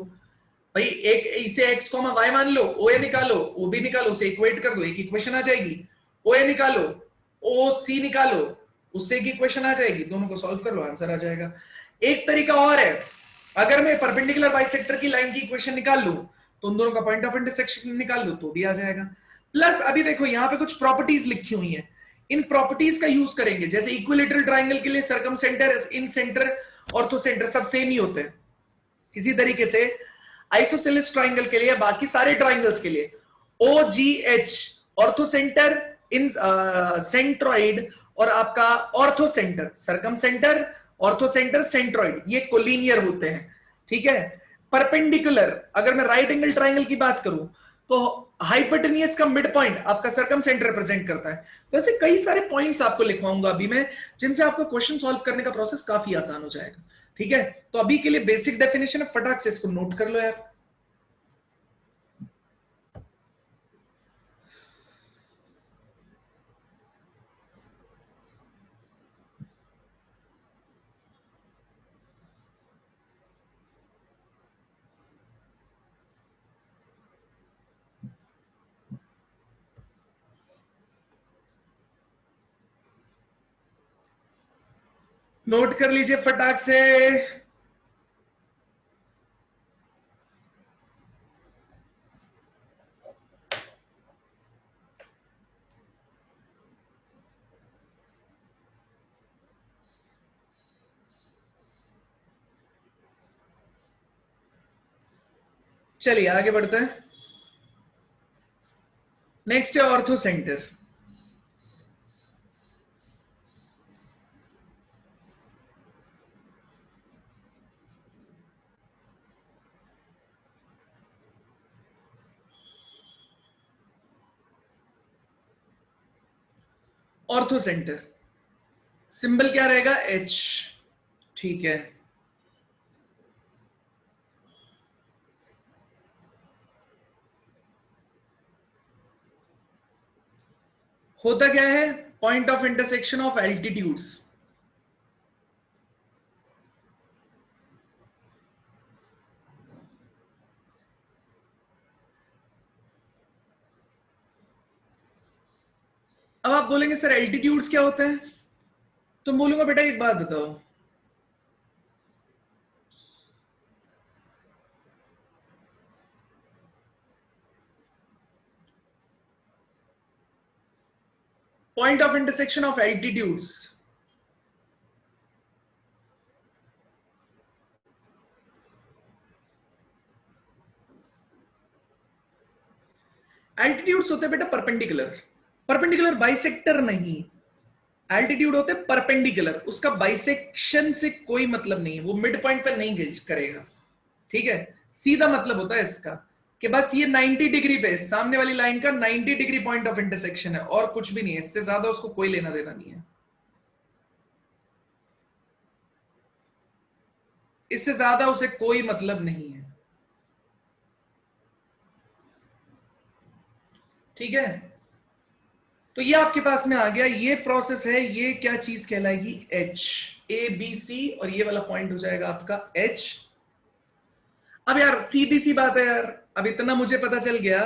भाई एक इसे x y मान लो, OA निकालो OB निकालो, उसे इक्वेट कर दो, एक इक्वेशन आ जाएगी, OA निकालो OC निकालो, उससे एक इक्वेशन आ जाएगी, दोनों को सॉल्व कर लो आंसर आ जाएगा। एक तरीका और है, अगर मैं परपेंडिकुलर बाइसेक्टर की लाइन की इक्वेशन निकाल लूं तो उन दोनों का पॉइंट ऑफ इंटरसेक्शन निकाल लो तो भी आ जाएगा। प्लस अभी देखो यहां पे कुछ प्रॉपर्टीज लिखी हुई हैं, इन प्रॉपर्टीज का यूज करेंगे, जैसे इक्विलेटरल ट्राइंगल के लिए सर्कम सेंटर इन सेंटर ऑर्थो सेंटर सब सेम ही होते हैं, इसी तरीके से आइसोसेलेस ट्राइंगल के लिए, बाकी सारे ट्राइंगल्स के लिए OGH ऑर्थो सेंटर इन सेंट्रॉइड और आपका ortho centre circum centre ortho centre centroid, ये कोलिनियर होते हैं। ठीक है, परपेंडिकुलर अगर मैं राइट एंगल ट्राइंगल की बात करूं तो हाइपोटेनियस का मिड पॉइंट आपका सर्कम सेंटर रिप्रेजेंट करता है। तो ऐसे कई सारे पॉइंट्स आपको लिखवाऊंगा अभी मैं, जिनसे आपको क्वेश्चन सॉल्व करने का प्रोसेस काफी आसान हो जाएगा। ठीक है, तो अभी के लिए बेसिक डेफिनेशन है, फटाक से इसको नोट कर लो यार। नोट कर लीजिए फटाक से। चलिए आगे बढ़ते हैं। नेक्स्ट है ortho centre. Ortho centre symbol क्या रहेगा? एच। ठीक है, होता क्या है? Point of intersection of altitudes. अब आप बोलेंगे सर एल्टीट्यूड्स क्या होता है? तो बोलूंगा बेटा एक बात बताओ, point of intersection of altitudes altitudes होते हैं बेटा परपेंडिकुलर। परपेंडिकुलर बाइसेक्टर नहीं, एल्टीट्यूड होते परपेंडिकुलर, उसका बाइसेक्शन से कोई मतलब नहीं है, वो मिड पॉइंट पर नहीं गेज करेगा। ठीक है, सीधा मतलब होता है इसका कि बस ये 90 डिग्री पे, सामने वाली लाइन का 90 डिग्री पॉइंट ऑफ इंटरसेक्शन है और कुछ भी नहीं है, इससे ज्यादा उसको कोई लेना देना नहीं है, इससे ज्यादा उसे कोई मतलब नहीं है। ठीक है, तो ये आपके पास में आ गया, ये प्रोसेस है, ये क्या चीज कहलाएगी? एच। ए बी सी, और ये वाला पॉइंट हो जाएगा आपका एच। अब यार सीधी सी बात है यार, अब इतना मुझे पता चल गया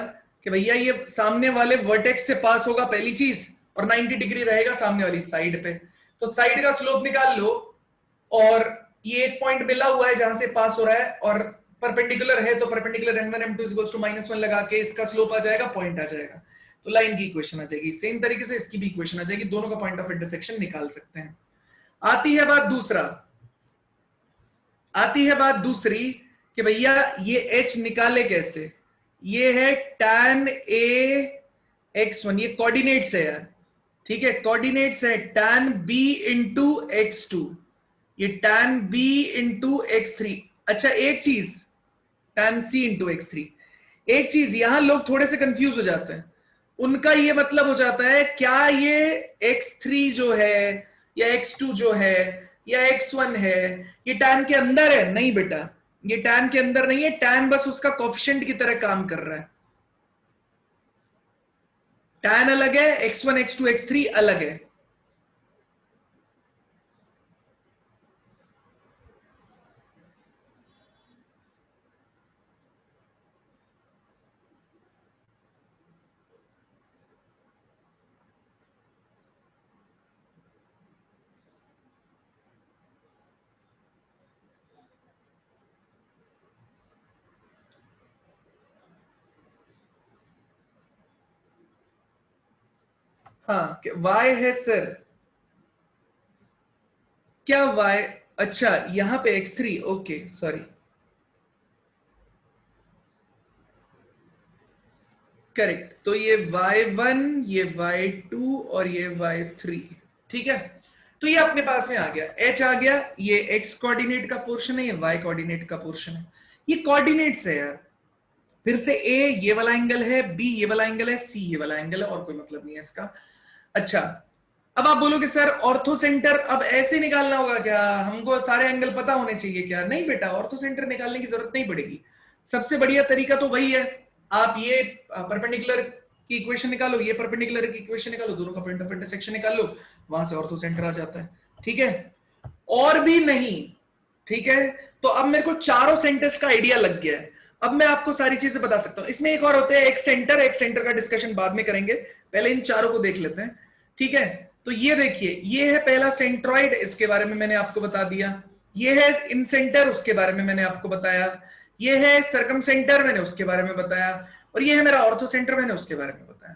कि भैया ये सामने वाले वर्टेक्स से पास होगा पहली चीज, और 90 डिग्री रहेगा सामने वाली साइड पे, तो साइड का स्लोप निकाल लो, और ये एक पॉइंट मिला हुआ है जहां से पास हो रहा है और परपेंडिकुलर है, तो परपेंडिकुलर m1 m2 -1 लगा के इसका स्लोप आ जाएगा, पॉइंट आ जाएगा, तो लाइन की इक्वेशन आ जाएगी। सेम तरीके से इसकी भी इक्वेशन आ जाएगी, दोनों का पॉइंट ऑफ इंटरसेक्शन निकाल सकते हैं। आती है बात दूसरी कि भैया ये h निकाले कैसे? ये है tan a x1, ये कोऑर्डिनेट्स है यार, ठीक है, कोऑर्डिनेट्स है tan b इंटू x2, ये tan b इंटू x3। अच्छा एक चीज, tan c इंटू x3, एक चीज यहां लोग थोड़े से कंफ्यूज हो जाते हैं, उनका ये मतलब हो जाता है क्या ये x3 जो है या x2 जो है या x1 है ये tan के अंदर है? नहीं बेटा, ये tan के अंदर नहीं है, tan बस उसका कोफिशिएंट की तरह काम कर रहा है। tan अलग है, x1 x2 x3 अलग है। हाँ, y है सर, क्या y? अच्छा यहां पे x3, ओके सॉरी, करेक्ट, तो ये y1, ये y2 और ये y3। ठीक है, तो ये अपने पास में आ गया, h आ गया, ये x कोऑर्डिनेट का पोर्शन है, ये y कोऑर्डिनेट का पोर्शन है, ये कोऑर्डिनेट्स है यार। फिर से a ये वाला एंगल है, b ये वाला एंगल है, c ये वाला एंगल है, और कोई मतलब नहीं है इसका। अच्छा, अब आप बोलोगे सर ऑर्थो सेंटर अब ऐसे निकालना होगा क्या? हमको सारे एंगल पता होने चाहिए क्या? नहीं बेटा, ऑर्थो सेंटर निकालने की जरूरत नहीं पड़ेगी। सबसे बढ़िया तरीका तो वही है, आप ये परपेंडिकुलर की इक्वेशन निकालो, ये परपेंडिकुलर की इक्वेशन निकालो, दोनों का पॉइंट ऑफ इंटरसेक्शन निकाल लो, वहां से ऑर्थो सेंटर आ जाता है। ठीक है, और भी नहीं। ठीक है, तो अब मेरे को चारों सेंटर्स का आइडिया लग गया है, अब मैं आपको सारी चीजें बता सकता हूं। इसमें एक और होते हैं एक सेंटर का डिस्कशन बाद में करेंगे, पहले इन चारों को देख लेते हैं। ठीक है, तो ये देखिए, ये है पहला सेंट्रॉइड, इसके बारे में मैंने आपको बता दिया। ये है इन सेंटर, उसके बारे में मैंने आपको बताया। ये है सरकम सेंटर, मैंने उसके बारे में बताया। और ये है मेरा ऑर्थो सेंटर, मैंने उसके बारे में बताया।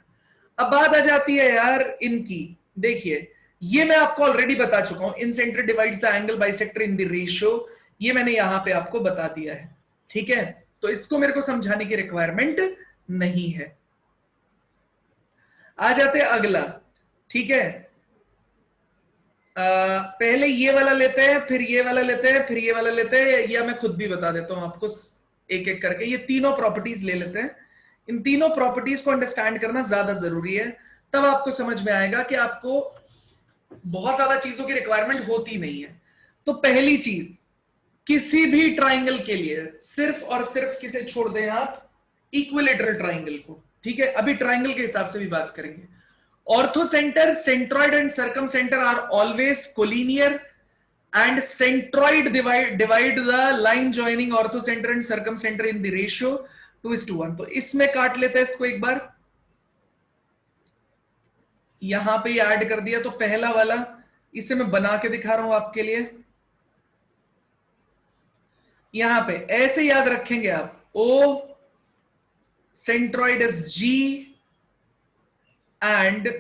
अब बात आ जाती है यार इनकी। देखिए, ये मैं आपको ऑलरेडी बता चुका हूं, incentre divides the angle bisector in the ratio, ये मैंने यहां पे आपको बता दिया है। ठीक है, तो इसको मेरे को समझाने की रिक्वायरमेंट नहीं है। आ जाते अगला। ठीक है, पहले ये वाला लेते हैं, फिर ये वाला लेते हैं, फिर ये वाला लेते हैं, या मैं खुद भी बता देता हूं आपको एक एक करके। ये तीनों प्रॉपर्टीज ले लेते हैं। इन तीनों प्रॉपर्टीज को अंडरस्टैंड करना ज्यादा जरूरी है, तब आपको समझ में आएगा कि आपको बहुत ज्यादा चीजों की रिक्वायरमेंट होती नहीं है। तो पहली चीज, किसी भी ट्राइंगल के लिए सिर्फ और सिर्फ किसे छोड़ दें आप, इक्विलेटरल ट्राइंगल को। ठीक है, अभी ट्राइंगल के हिसाब से भी बात करेंगे। Orthocentre, centroid and circumcentre are always collinear and centroid divide the line joining orthocenter and circumcenter in the ratio 2:1। तो इसमें काट लेते हैं इसको एक बार, यहां पे ऐड कर दिया। तो पहला वाला, इसे मैं बना के दिखा रहा हूं आपके लिए। यहां पे ऐसे याद रखेंगे आप, O centroid is G and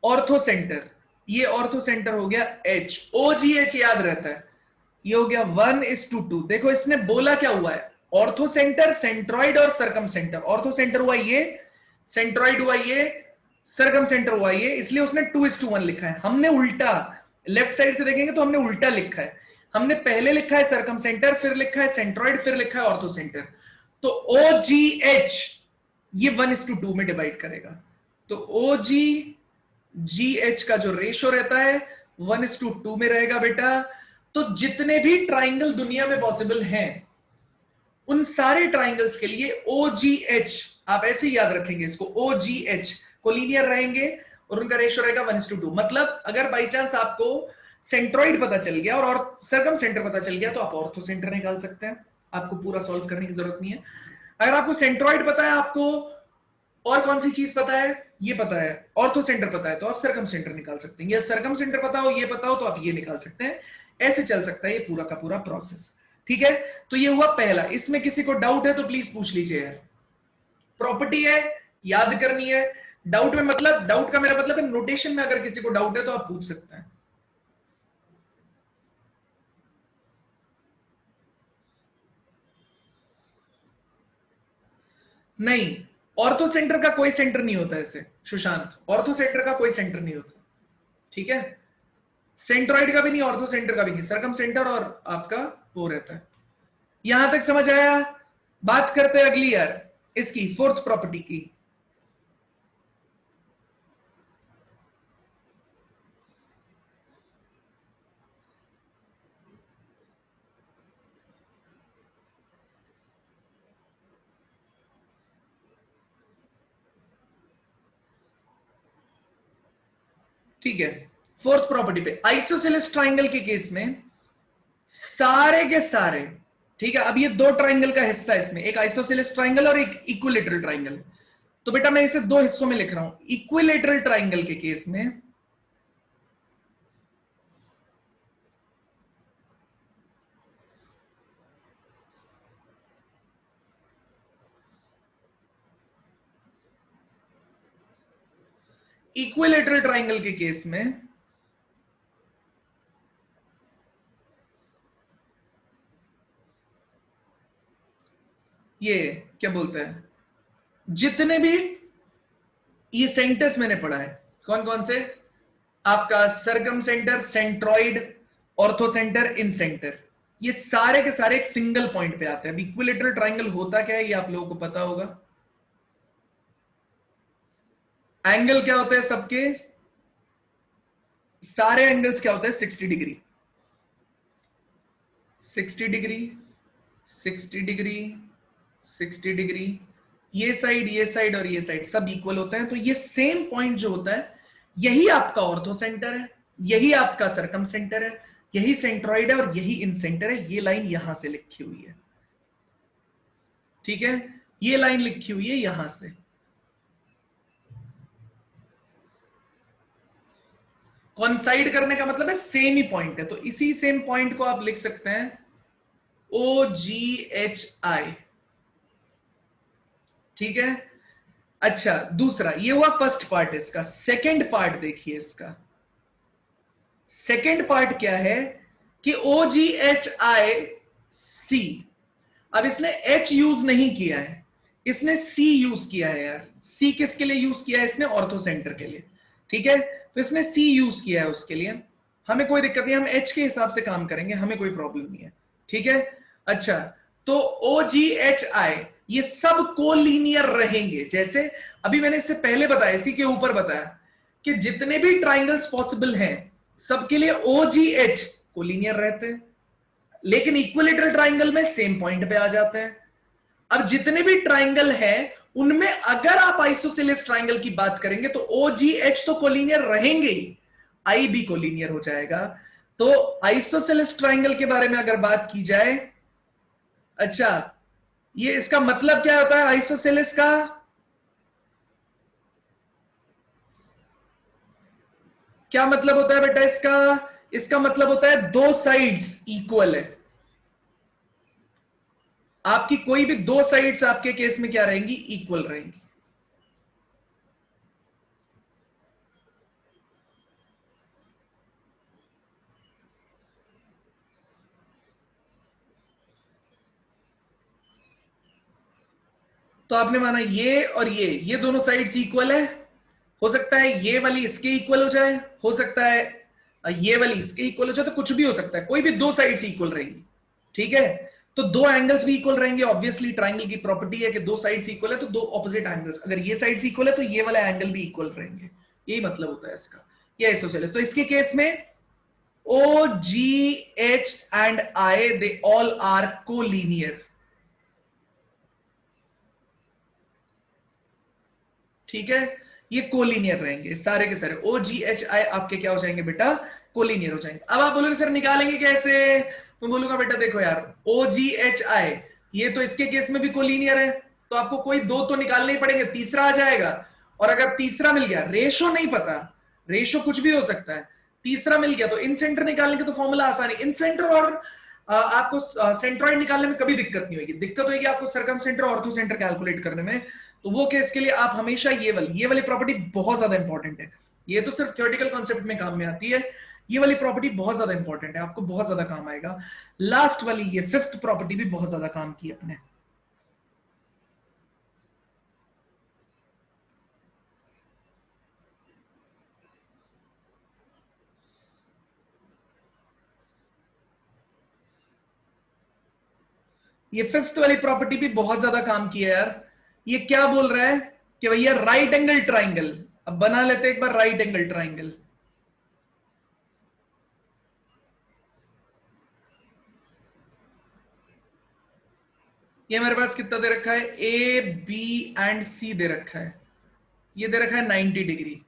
orthocentre, ये ऑर्थोसेंटर हो गया H। OGH याद रहता है, ये हो गया 1:2। देखो इसने बोला क्या हुआ है, ऑर्थोसेंटर, सेंट्रॉइड और सर्कमसेंटर। ऑर्थोसेंटर हुआ ये, सेंट्रॉइड हुआ ये, सर्कमसेंटर हुआ ये, इसलिए उसने 2:1 लिखा है। हमने उल्टा, लेफ्ट साइड से देखेंगे तो हमने उल्टा लिखा है। हमने पहले लिखा है सर्कमसेंटर, फिर लिखा है सेंट्रॉइड, फिर लिखा है ऑर्थोसेंटर। तो OGH ये 1:2 में डिवाइड करेगा। तो OGH का जो रेशियो रहता है 1:2 में रहेगा बेटा। तो जितने भी ट्राइंगल दुनिया में पॉसिबल हैं, उन सारे ट्राइंगल्स के लिए OGH, आप ऐसे ही याद रखेंगे इसको, OGH कोलिनियर रहेंगे और उनका रेशियो रहेगा 1:2। मतलब अगर बाई चांस आपको सेंट्रॉइड पता चल गया और सर्कम सेंटर पता चल गया, तो आप ऑर्थो सेंटर निकाल सकते हैं, आपको पूरा सॉल्व करने की जरूरत नहीं है। अगर आपको सेंट्रॉइड पता है, आपको और कौन सी चीज पता है, ये पता है, ऑर्थो सेंटर पता है, तो आप सर्कम सेंटर निकाल सकते हैं। या सर्कम सेंटर पता हो, ये पता हो, तो आप ये निकाल सकते हैं। ऐसे चल सकता है ये पूरा का पूरा प्रोसेस। ठीक है, तो ये हुआ पहला। इसमें किसी को डाउट है तो प्लीज पूछ लीजिए यार। प्रॉपर्टी है, याद करनी है। डाउट में मतलब, डाउट का मेरा मतलब है नोटेशन में, अगर किसी को डाउट है तो आप पूछ सकते हैं। नहीं, ऑर्थो सेंटर का कोई सेंटर नहीं होता ऐसे सुशांत, ऑर्थो सेंटर का कोई सेंटर नहीं होता। ठीक है, सेंट्रॉइड का भी नहीं, ऑर्थो सेंटर का भी नहीं, सर्कम सेंटर और आपका वो रहता है। यहां तक समझ आया? बात करते हैं अगली यार, इसकी फोर्थ प्रॉपर्टी की। ठीक है, फोर्थ प्रॉपर्टी पे, आइसोसेलेस ट्राइंगल के केस में सारे के सारे, ठीक है, अब ये दो ट्राइंगल का हिस्सा है इसमें, एक आइसोसेलेस ट्राइंगल और एक इक्विलेटरल ट्राइंगल। तो बेटा मैं इसे दो हिस्सों में लिख रहा हूं। इक्विलेटरल ट्राइंगल के केस में इक्विलेटरल ट्राइंगल के केस में ये क्या बोलता है, जितने भी ये सेंटर्स मैंने पढ़ा है, कौन कौन से, आपका circumcentre, centroid, orthocentre, incentre, ये सारे के सारे एक सिंगल पॉइंट पे आते हैं। अब इक्विलेटरल ट्राइंगल होता क्या है ये आप लोगों को पता होगा। एंगल क्या होते हैं सबके, सारे एंगल्स क्या होते हैं, 60 डिग्री, 60 डिग्री, 60 डिग्री, 60 डिग्री। ये साइड और ये साइड सब इक्वल होते हैं। तो ये सेम पॉइंट जो होता है, यही आपका ऑर्थो सेंटर है, यही आपका सर्कम सेंटर है, यही सेंट्रॉइड है और यही इन सेंटर है। ये लाइन यहां से लिखी हुई है, ठीक है, ये लाइन लिखी हुई है यहां से। कॉन्साइड करने का मतलब है सेम ही पॉइंट है, तो इसी सेम पॉइंट को आप लिख सकते हैं OGHI। ठीक है। अच्छा, दूसरा ये हुआ फर्स्ट पार्ट इसका। सेकंड पार्ट देखिए इसका। सेकंड पार्ट क्या है कि OGHI C। अब इसने H यूज नहीं किया है, इसने C यूज किया है यार। C किसके लिए यूज किया है इसने? ऑर्थो सेंटर के लिए। ठीक है, तो इसने C यूज किया है उसके लिए। हमें कोई दिक्कत नहीं, हम H के हिसाब से काम करेंगे, हमें कोई प्रॉब्लम नहीं है। ठीक है। अच्छा, तो OGHI ये सब कोलिनियर रहेंगे। जैसे अभी मैंने इससे पहले बताया, इसी के ऊपर बताया कि जितने भी ट्राइंगल्स पॉसिबल हैं सबके लिए OGH कोलिनियर रहते हैं, लेकिन इक्विलेटरल ट्राइंगल में सेम पॉइंट पे आ जाते हैं। अब जितने भी ट्राइंगल हैं उनमें अगर आप आइसोसेलेस ट्राइंगल की बात करेंगे तो OGH तो कोलिनियर रहेंगे ही, आई भी कोलिनियर हो जाएगा। तो आइसोसेलेस ट्राइंगल के बारे में अगर बात की जाए, अच्छा ये इसका मतलब क्या होता है आइसोसेलेस का? क्या मतलब होता है बेटा इसका? इसका मतलब होता है दो साइड्स इक्वल है। आपकी कोई भी दो साइड्स आपके केस में क्या रहेंगी? इक्वल रहेंगी। तो आपने माना ये और ये दोनों साइड्स इक्वल है। हो सकता है ये वाली इसके इक्वल हो जाए, हो सकता है ये वाली इसके इक्वल हो जाए, तो कुछ भी हो सकता है, कोई भी दो साइड्स इक्वल रहेंगी। ठीक है, तो दो एंगल्स भी इक्वल रहेंगे। ऑब्वियसली ट्राइंगल की प्रॉपर्टी है कि दो साइड्स इक्वल है तो दो ऑपोजिट एंगल्स, अगर ये साइड्स इक्वल है तो ये वाला एंगल भी इक्वल रहेंगे। यही मतलब होता है इसका, ये आइसोसेलेस। तो इसके केस में OGH and I they all are collinear। ठीक है, ये कोलिनियर रहेंगे सारे के सारे। OGHI आपके क्या हो जाएंगे बेटा? कोलिनियर हो जाएंगे। अब आप बोलोगे सर निकालेंगे कैसे? तो बोलूंगा बेटा देखो यार, OGHI ये तो इसके केस में भी कोलिनियर है, तो आपको कोई दो तो निकालने ही पड़ेंगे, तीसरा आ जाएगा। और अगर तीसरा मिल गया, रेशो नहीं पता, रेशो कुछ भी हो सकता है, तीसरा मिल गया तो इन सेंटर निकालने के तो फॉर्मूला आसानी। इन सेंटर और आपको सेंट्रॉइड निकालने में कभी दिक्कत नहीं होगी। दिक्कत होगी आपको सरकम सेंटर और ऑर्थो सेंटर कैलकुलेट करने में। तो वो केस के लिए आप हमेशा ये वाली प्रॉपर्टी बहुत ज्यादा इंपॉर्टेंट है। ये तो सिर्फ थ्योरेटिकल कॉन्सेप्ट में काम में आती है, ये वाली प्रॉपर्टी बहुत ज्यादा इंपॉर्टेंट है, आपको बहुत ज्यादा काम आएगा। लास्ट वाली ये फिफ्थ प्रॉपर्टी भी बहुत ज्यादा काम की अपने। ये फिफ्थ वाली प्रॉपर्टी भी बहुत ज्यादा काम की है यार। ये क्या बोल रहा है कि भैया राइट एंगल ट्राइंगल, अब बना लेते एक बार राइट एंगल ट्राइंगल। ये मेरे पास कितना दे रखा है? A B and C दे रखा है। ये दे रखा है 90 डिग्री।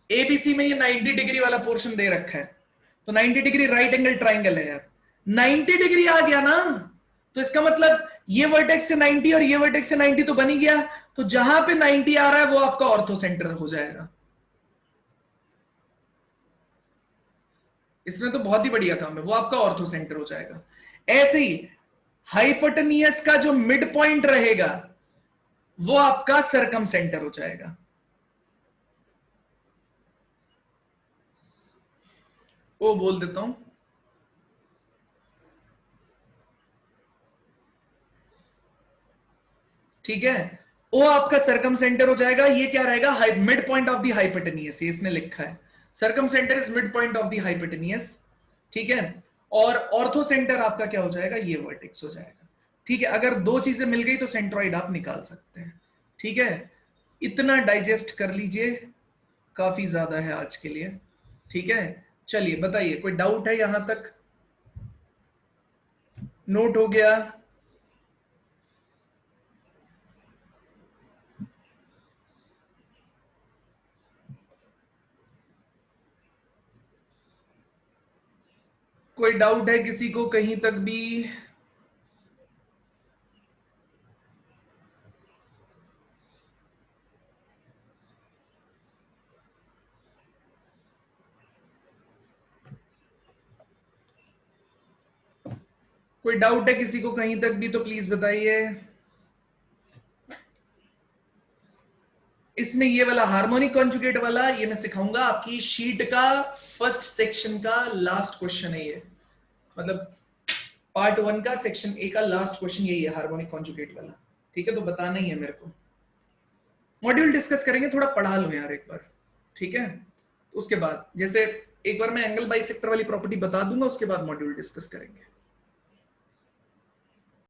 एबीसी में ये 90 डिग्री वाला पोर्शन दे रखा है, तो 90 डिग्री राइट एंगल ट्राइंगल है यार। 90 डिग्री आ गया ना, तो इसका मतलब ये वर्टेक्स से 90 और ये वर्टेक्स से 90 तो बन ही गया। तो जहां पे 90 आ रहा है वो आपका ऑर्थो सेंटर हो जाएगा। इसमें तो बहुत ही बढ़िया काम है, वो आपका ऑर्थो सेंटर हो जाएगा। ऐसे ही हाइपोटेनियस का जो मिड पॉइंट रहेगा वो आपका सरकम सेंटर हो जाएगा। वो बोल देता हूं, ठीक है। ओ आपका सरकम सेंटर हो जाएगा। ये क्या रहेगा? Midpoint of the hypotenuse, ये इसने लिखा है, circumcentre is midpoint of the hypotenuse. ठीक है, और ऑर्थो सेंटर आपका क्या हो जाएगा? ये वर्टेक्स हो जाएगा। ठीक है, अगर दो चीजें मिल गई तो सेंट्रॉइड आप निकाल सकते हैं। ठीक है, इतना डाइजेस्ट कर लीजिए, काफी ज्यादा है आज के लिए। ठीक है, चलिए बताइए कोई डाउट है यहां तक? नोट हो गया? कोई डाउट है किसी को कहीं तक भी? कोई डाउट है किसी को कहीं तक भी तो प्लीज बताइए। इसमें ये वाला हार्मोनिक कॉन्जुगेट वाला ये मैं सिखाऊंगा, आपकी शीट का फर्स्ट सेक्शन का लास्ट क्वेश्चन है ये, मतलब पार्ट 1 का सेक्शन ए का लास्ट क्वेश्चन यही है, हार्मोनिक कॉन्जुगेट वाला। ठीक है, तो बताना ही है मेरे को। मॉड्यूल डिस्कस करेंगे, थोड़ा पढ़ा लो यार एक बार, ठीक है। उसके बाद जैसे एक बार मैं एंगल बाइसेक्टर वाली प्रॉपर्टी बता दूंगा, उसके बाद मॉड्यूल डिस्कस करेंगे।